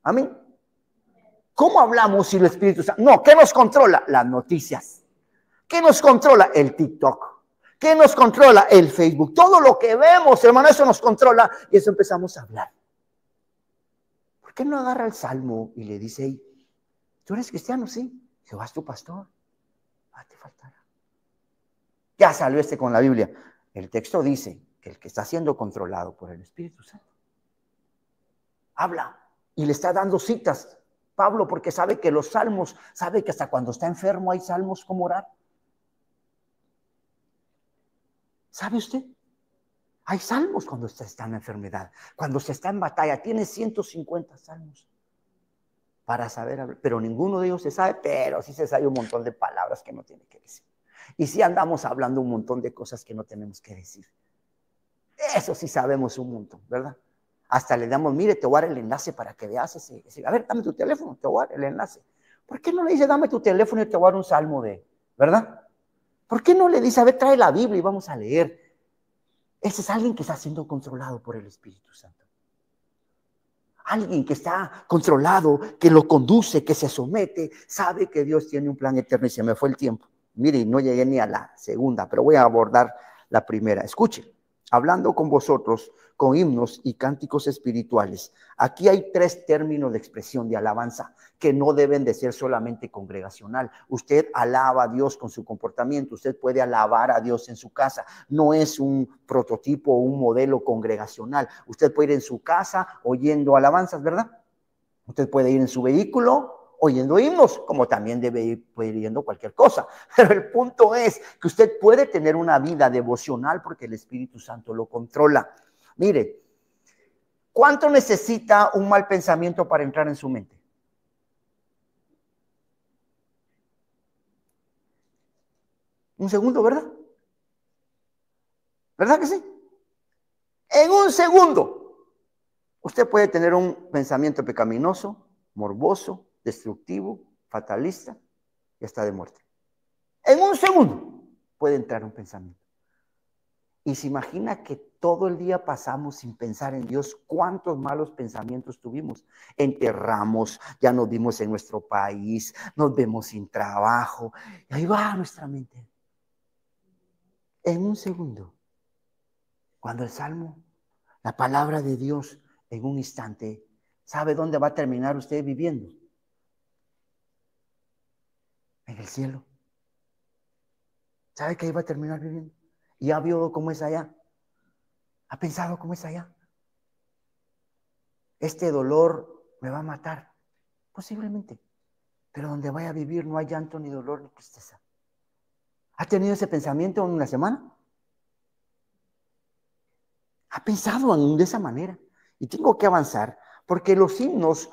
S1: Amén. ¿Cómo hablamos si el Espíritu Santo? No, ¿qué nos controla? Las noticias. ¿Qué nos controla? El TikTok. ¿Qué nos controla? El Facebook. Todo lo que vemos, hermano, eso nos controla y eso empezamos a hablar. ¿Por qué no agarra el Salmo y le dice, hey, ¿tú eres cristiano? Sí. Jehová es tu pastor. Ah, te faltará. Ya salió con la Biblia. El texto dice que el que está siendo controlado por el Espíritu Santo habla y le está dando citas. Pablo, porque sabe que los salmos, sabe que hasta cuando está enfermo hay salmos como orar. ¿Sabe usted? Hay salmos cuando usted está en enfermedad, cuando se está en batalla. Tiene 150 salmos para saber hablar, pero ninguno de ellos se sabe, pero sí se sabe un montón de palabras que no tiene que decir. Y sí andamos hablando un montón de cosas que no tenemos que decir. Eso sí sabemos un montón, ¿verdad? Hasta le damos, mire, te voy a dar el enlace para que veas ese. A ver, dame tu teléfono, te voy a dar el enlace. ¿Por qué no le dice, dame tu teléfono y te voy a dar un salmo ¿verdad? ¿Por qué no le dice, a ver, trae la Biblia y vamos a leer? Ese es alguien que está siendo controlado por el Espíritu Santo. Alguien que está controlado, que lo conduce, que se somete, sabe que Dios tiene un plan eterno y se me fue el tiempo. Mire, no llegué ni a la segunda, pero voy a abordar la primera. Escuche, hablando con vosotros con himnos y cánticos espirituales. Aquí hay 3 términos de expresión de alabanza que no deben de ser solamente congregacional. Usted alaba a Dios con su comportamiento, usted puede alabar a Dios en su casa. No es un prototipo o un modelo congregacional. Usted puede ir en su casa oyendo alabanzas, ¿verdad? Usted puede ir en su vehículo oyendo himnos, como también puede ir oyendo cualquier cosa. Pero el punto es que usted puede tener una vida devocional porque el Espíritu Santo lo controla. Mire, ¿cuánto necesita un mal pensamiento para entrar en su mente? Un segundo, ¿verdad? ¿Verdad que sí? En un segundo, usted puede tener un pensamiento pecaminoso, morboso, destructivo, fatalista y hasta de muerte. En un segundo puede entrar un pensamiento. Y se imagina que todo el día pasamos sin pensar en Dios. ¿Cuántos malos pensamientos tuvimos? Enterramos, ya nos vimos en nuestro país, nos vemos sin trabajo. Y ahí va nuestra mente. En un segundo, cuando el Salmo, la palabra de Dios, en un instante, ¿sabe dónde va a terminar usted viviendo? En el cielo. ¿Sabe que ahí va a terminar viviendo? ¿Y ha visto cómo es allá? ¿Ha pensado cómo es allá? Este dolor me va a matar, posiblemente, pero donde vaya a vivir no hay llanto, ni dolor, ni tristeza. ¿Ha tenido ese pensamiento en una semana? ¿Ha pensado de esa manera? Y tengo que avanzar, porque los himnos,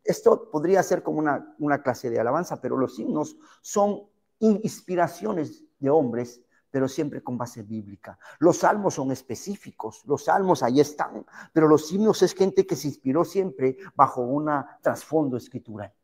S1: esto podría ser como una clase de alabanza, pero los himnos son inspiraciones de hombres, pero siempre con base bíblica. Los salmos son específicos, los salmos ahí están, pero los himnos es gente que se inspiró siempre bajo un trasfondo escritural.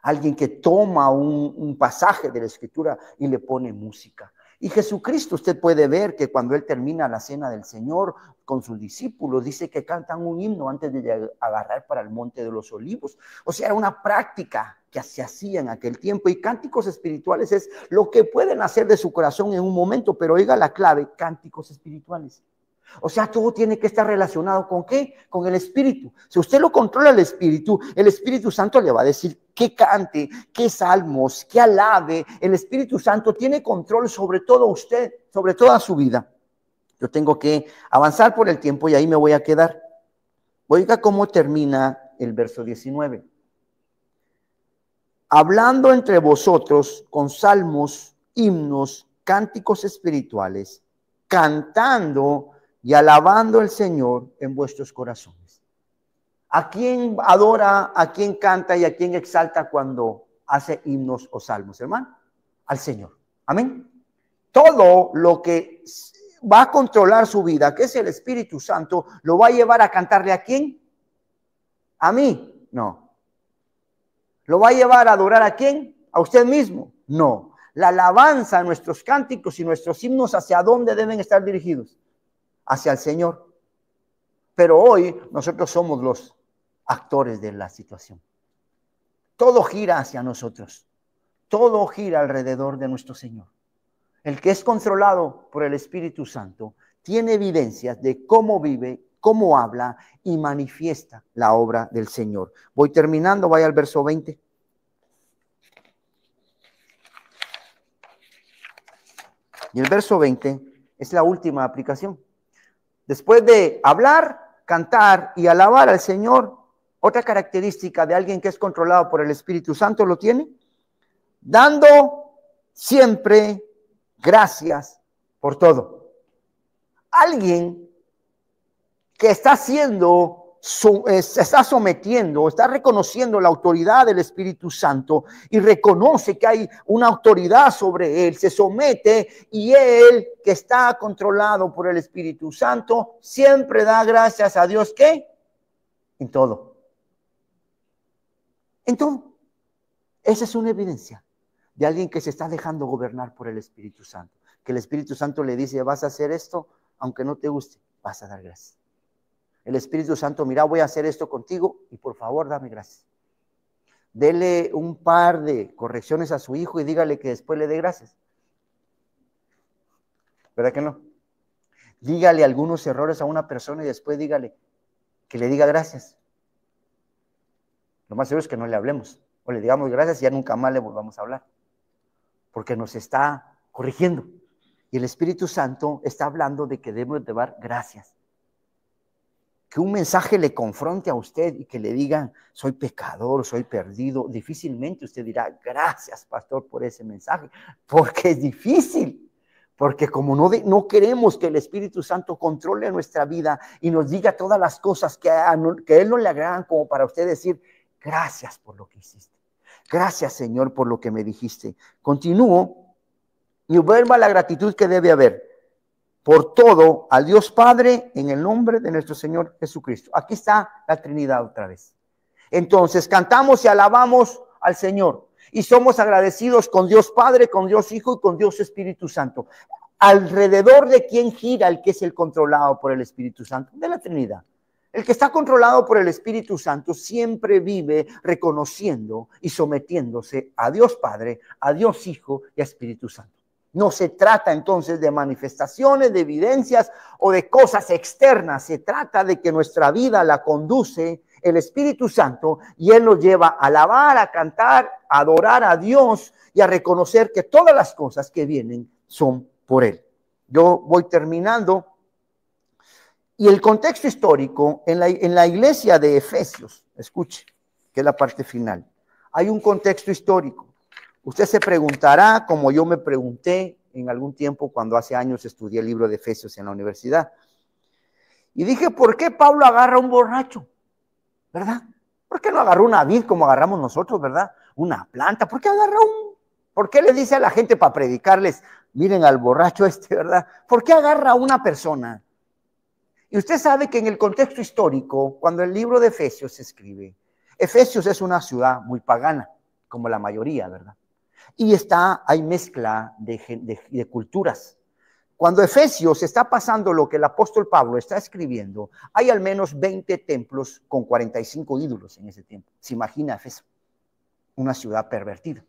S1: Alguien que toma un pasaje de la escritura y le pone música. Y Jesucristo, usted puede ver que cuando él termina la cena del Señor con sus discípulos, dice que cantan un himno antes de agarrar para el monte de los olivos. O sea, era una práctica que se hacía en aquel tiempo. Y cánticos espirituales es lo que pueden hacer de su corazón en un momento, pero oiga la clave, cánticos espirituales. O sea, todo tiene que estar relacionado ¿con qué? Con el Espíritu. Si usted lo controla el Espíritu Santo le va a decir qué cante, qué salmos, qué alabe. El Espíritu Santo tiene control sobre todo usted, sobre toda su vida. Yo tengo que avanzar por el tiempo y ahí me voy a quedar. Oiga cómo termina el verso 19. Hablando entre vosotros con salmos, himnos, cánticos espirituales, cantando y alabando al Señor en vuestros corazones. ¿A quién adora, a quién canta y a quién exalta cuando hace himnos o salmos, hermano? Al Señor. Amén. Todo lo que va a controlar su vida, que es el Espíritu Santo, lo va a llevar a cantarle ¿a quién? ¿A mí? No. ¿Lo va a llevar a adorar a quién? ¿A usted mismo? No. La alabanza, nuestros cánticos y nuestros himnos, ¿hacia dónde deben estar dirigidos? Hacia el Señor. Pero hoy nosotros somos los actores de la situación. Todo gira hacia nosotros. Todo gira alrededor de nuestro Señor. El que es controlado por el Espíritu Santo tiene evidencias de cómo vive, cómo habla y manifiesta la obra del Señor. Voy terminando, vaya al verso 20. Y el verso 20 es la última aplicación. Después de hablar, cantar y alabar al Señor, otra característica de alguien que es controlado por el Espíritu Santo lo tiene, dando siempre gracias por todo. Alguien que está haciendo, se está sometiendo, está reconociendo la autoridad del Espíritu Santo y reconoce que hay una autoridad sobre él, se somete, y él que está controlado por el Espíritu Santo siempre da gracias a Dios. ¿Qué? En todo. En todo. Esa es una evidencia de alguien que se está dejando gobernar por el Espíritu Santo. Que el Espíritu Santo le dice, vas a hacer esto, aunque no te guste, vas a dar gracias. El Espíritu Santo, mira, voy a hacer esto contigo y por favor dame gracias. Dele un par de correcciones a su hijo y dígale que después le dé gracias. ¿Verdad que no? Dígale algunos errores a una persona y después dígale que le diga gracias. Lo más seguro es que no le hablemos o le digamos gracias y ya nunca más le volvamos a hablar, porque nos está corrigiendo. Y el Espíritu Santo está hablando de que debemos de dar gracias. Que un mensaje le confronte a usted y que le digan, soy pecador, soy perdido. Difícilmente usted dirá, gracias, pastor, por ese mensaje, porque es difícil. Porque como no queremos que el Espíritu Santo controle nuestra vida y nos diga todas las cosas que a Él no le agradan, como para usted decir, gracias por lo que hiciste. Gracias, Señor, por lo que me dijiste. Continúo y vuelvo a la gratitud que debe haber por todo al Dios Padre en el nombre de nuestro Señor Jesucristo. Aquí está la Trinidad otra vez. Entonces cantamos y alabamos al Señor y somos agradecidos con Dios Padre, con Dios Hijo y con Dios Espíritu Santo. ¿Alrededor de quién gira el que es el controlado por el Espíritu Santo? De la Trinidad. El que está controlado por el Espíritu Santo siempre vive reconociendo y sometiéndose a Dios Padre, a Dios Hijo y a Espíritu Santo. No se trata entonces de manifestaciones, de evidencias o de cosas externas. Se trata de que nuestra vida la conduce el Espíritu Santo y Él nos lleva a alabar, a cantar, a adorar a Dios y a reconocer que todas las cosas que vienen son por Él. Yo voy terminando. Y el contexto histórico en la iglesia de Efesios, escuche, que es la parte final, hay un contexto histórico. Usted se preguntará, como yo me pregunté en algún tiempo cuando hace años estudié el libro de Efesios en la universidad. Y dije, ¿por qué Pablo agarra a un borracho? ¿Verdad? ¿Por qué no agarró una vid como agarramos nosotros, verdad? Una planta. ¿Por qué agarra ¿Por qué le dice a la gente para predicarles, miren al borracho verdad? ¿Por qué agarra a una persona? Y usted sabe que en el contexto histórico, cuando el libro de Efesios se escribe, Efesios es una ciudad muy pagana, como la mayoría, ¿verdad? Y hay mezcla de culturas. Cuando Efesios está pasando lo que el apóstol Pablo está escribiendo, hay al menos 20 templos con 45 ídolos en ese tiempo. ¿Se imagina Efesios? Una ciudad pervertida.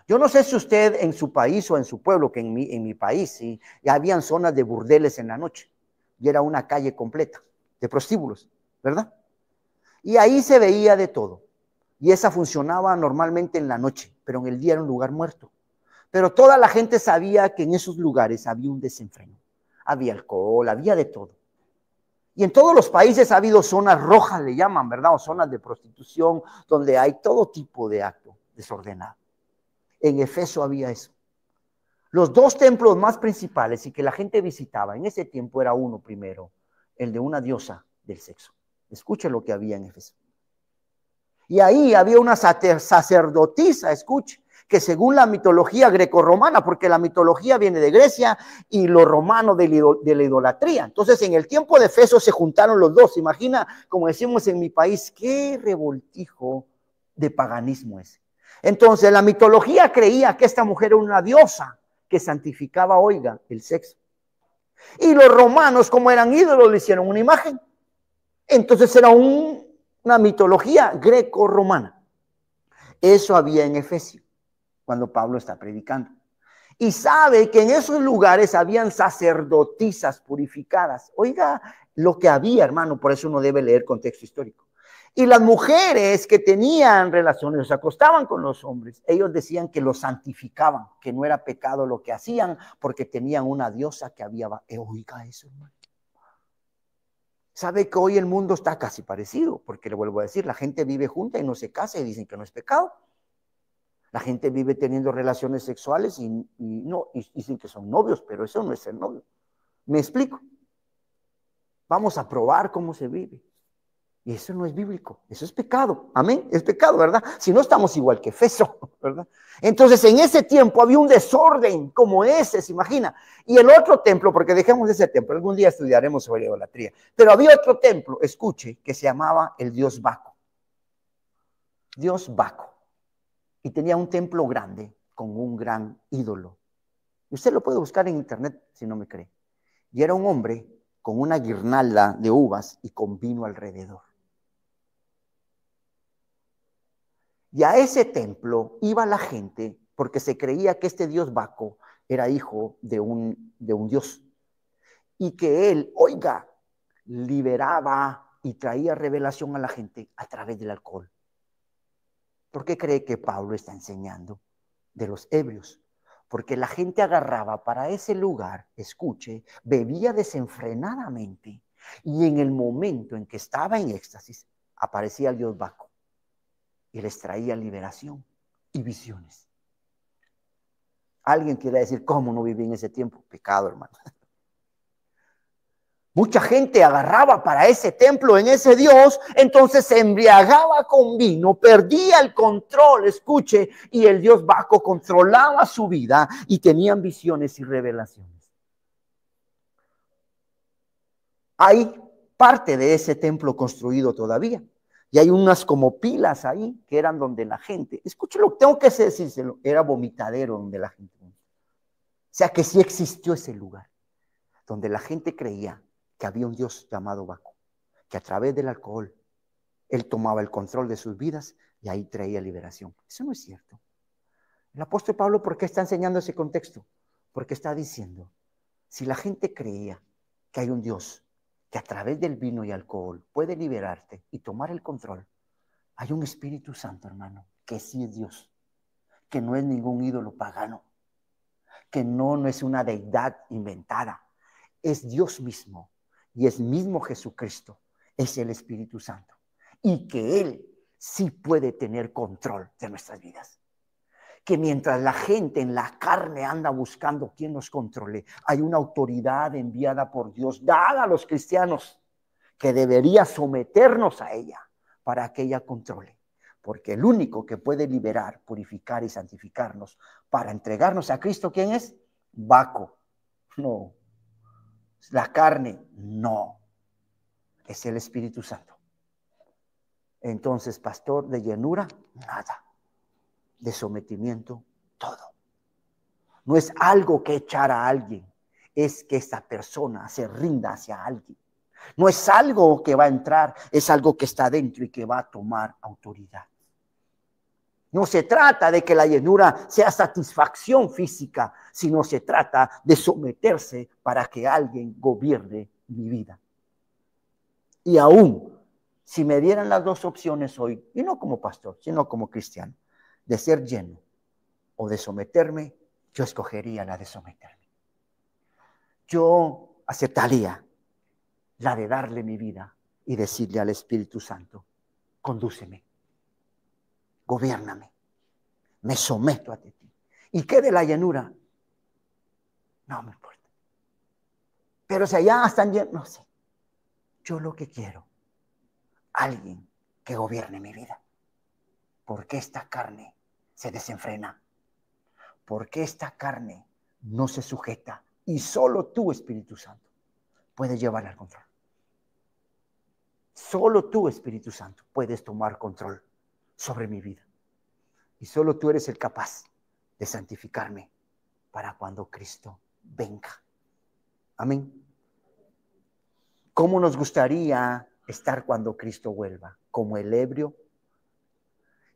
S1: Yo no sé si usted en su país o en su pueblo, que en mi país, sí, ya habían zonas de burdeles en la noche. Y era una calle completa de prostíbulos, ¿verdad? Y ahí se veía de todo. Y esa funcionaba normalmente en la noche, pero en el día era un lugar muerto. Pero toda la gente sabía que en esos lugares había un desenfreno. Había alcohol, había de todo. Y en todos los países ha habido zonas rojas, le llaman, ¿verdad? O zonas de prostitución, donde hay todo tipo de acto desordenado. En Efeso había eso. Los dos templos más principales y que la gente visitaba en ese tiempo era uno primero, el de una diosa del sexo. Escuche lo que había en Efeso. Y ahí había una sacerdotisa, escuche, que según la mitología grecorromana, porque la mitología viene de Grecia y lo romano de la idolatría. Entonces en el tiempo de Efeso se juntaron los dos. Imagina, como decimos en mi país, qué revoltijo de paganismo es. Entonces la mitología creía que esta mujer era una diosa que santificaba, oiga, el sexo. Y los romanos, como eran ídolos, le hicieron una imagen. Entonces era una mitología greco-romana. Eso había en Efesios, cuando Pablo está predicando. Y sabe que en esos lugares habían sacerdotisas purificadas. Oiga lo que había, hermano, por eso uno debe leer contexto histórico. Y las mujeres que tenían relaciones, se acostaban con los hombres, ellos decían que los santificaban, que no era pecado lo que hacían, porque tenían una diosa que había. Oiga eso, hermano. Sabe que hoy el mundo está casi parecido, porque le vuelvo a decir, la gente vive junta y no se casa y dicen que no es pecado. La gente vive teniendo relaciones sexuales y dicen que son novios, pero eso no es ser novio. ¿Me explico? Vamos a probar cómo se vive. Y eso no es bíblico, eso es pecado. Amén, es pecado, ¿verdad? Si no, estamos igual que Efeso, ¿verdad? Entonces, en ese tiempo había un desorden como ese, ¿se imagina? Y el otro templo, porque dejemos ese templo, algún día estudiaremos sobre idolatría, pero había otro templo, escuche, que se llamaba el dios Baco. Dios Baco. Y tenía un templo grande con un gran ídolo. Y usted lo puede buscar en internet si no me cree. Y era un hombre con una guirnalda de uvas y con vino alrededor. Y a ese templo iba la gente porque se creía que este dios Baco era hijo de un dios. Y que él, oiga, liberaba y traía revelación a la gente a través del alcohol. ¿Por qué cree que Pablo está enseñando de los ebrios? Porque la gente agarraba para ese lugar, escuche, bebía desenfrenadamente y en el momento en que estaba en éxtasis aparecía el dios Baco y les traía liberación y visiones. Alguien quiere decir, ¿cómo no viví en ese tiempo? Pecado, hermano. Mucha gente agarraba para ese templo en ese Dios, entonces se embriagaba con vino, perdía el control, escuche, y el Dios Baco controlaba su vida y tenían visiones y revelaciones. Hay parte de ese templo construido todavía y hay unas como pilas ahí que eran donde la gente, escúchelo, tengo que decírselo, era vomitadero donde la gente. O sea que sí existió ese lugar donde la gente creía que había un Dios llamado Baco, que a través del alcohol él tomaba el control de sus vidas y ahí traía liberación. Eso no es cierto. El apóstol Pablo, ¿por qué está enseñando ese contexto? Porque está diciendo, si la gente creía que hay un Dios que a través del vino y alcohol puede liberarte y tomar el control, hay un Espíritu Santo, hermano, que sí es Dios, que no es ningún ídolo pagano, que no es una deidad inventada, es Dios mismo y es mismo Jesucristo, es el Espíritu Santo y que Él sí puede tener control de nuestras vidas. Que mientras la gente en la carne anda buscando quién nos controle, hay una autoridad enviada por Dios, dada a los cristianos, que debería someternos a ella para que ella controle. Porque el único que puede liberar, purificar y santificarnos para entregarnos a Cristo, ¿quién es? Baco. No. La carne, no. Es el Espíritu Santo. Entonces, pastor, de llenura, nada. De sometimiento, todo. No es algo que echar a alguien, es que esta persona se rinda hacia alguien. No es algo que va a entrar, es algo que está dentro y que va a tomar autoridad. No se trata de que la llenura sea satisfacción física, sino se trata de someterse para que alguien gobierne mi vida. Y aún, si me dieran las dos opciones hoy, y no como pastor, sino como cristiano, de ser lleno o de someterme, yo escogería la de someterme. Yo aceptaría la de darle mi vida y decirle al Espíritu Santo, condúceme, gobiérname, me someto a ti. ¿Y qué de la llenura? No me importa. Pero si allá están llenos, no sé. Yo lo que quiero, alguien que gobierne mi vida. Porque esta carne se desenfrena. Porque esta carne no se sujeta. Y solo tú, Espíritu Santo, puedes llevarla al control. Solo tú, Espíritu Santo, puedes tomar control sobre mi vida. Y solo tú eres el capaz de santificarme para cuando Cristo venga. Amén. ¿Cómo nos gustaría estar cuando Cristo vuelva? Como el ebrio.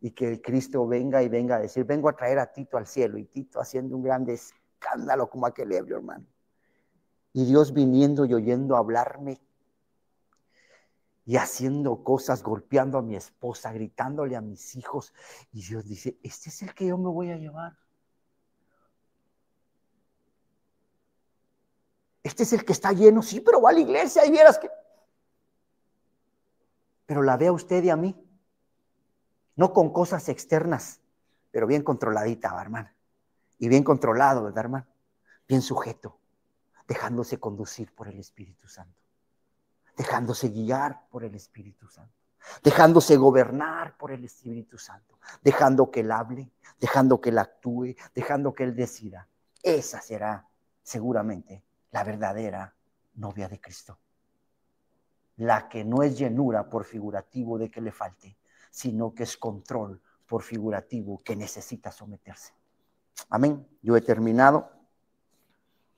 S1: Y que el Cristo venga y venga a decir, vengo a traer a Tito al cielo. Y Tito haciendo un gran escándalo como aquel ebrio, hermano. Y Dios viniendo y oyendo hablarme. Y haciendo cosas, golpeando a mi esposa, gritándole a mis hijos. Y Dios dice, este es el que yo me voy a llevar. Este es el que está lleno. Sí, pero va a la iglesia y vieras que... Pero la ve a usted y a mí. No con cosas externas, pero bien controladita, hermano. Y bien controlado, ¿verdad, hermano? Bien sujeto, dejándose conducir por el Espíritu Santo. Dejándose guiar por el Espíritu Santo. Dejándose gobernar por el Espíritu Santo. Dejando que Él hable, dejando que Él actúe, dejando que Él decida. Esa será seguramente la verdadera novia de Cristo. La que no es llenura por figurativo de que le falte, sino que es control por figurativo que necesita someterse. Amén. Yo he terminado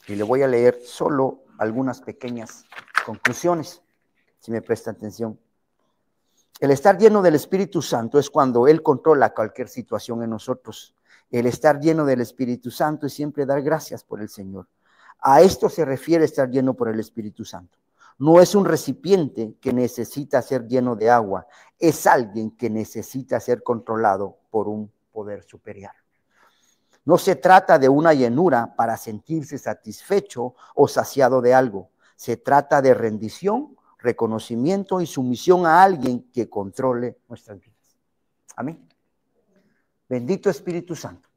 S1: y le voy a leer solo algunas pequeñas conclusiones, si me presta atención. El estar lleno del Espíritu Santo es cuando Él controla cualquier situación en nosotros. El estar lleno del Espíritu Santo es siempre dar gracias por el Señor. A esto se refiere estar lleno por el Espíritu Santo. No es un recipiente que necesita ser lleno de agua, es alguien que necesita ser controlado por un poder superior. No se trata de una llenura para sentirse satisfecho o saciado de algo. Se trata de rendición, reconocimiento y sumisión a alguien que controle nuestras vidas. Amén. Bendito Espíritu Santo.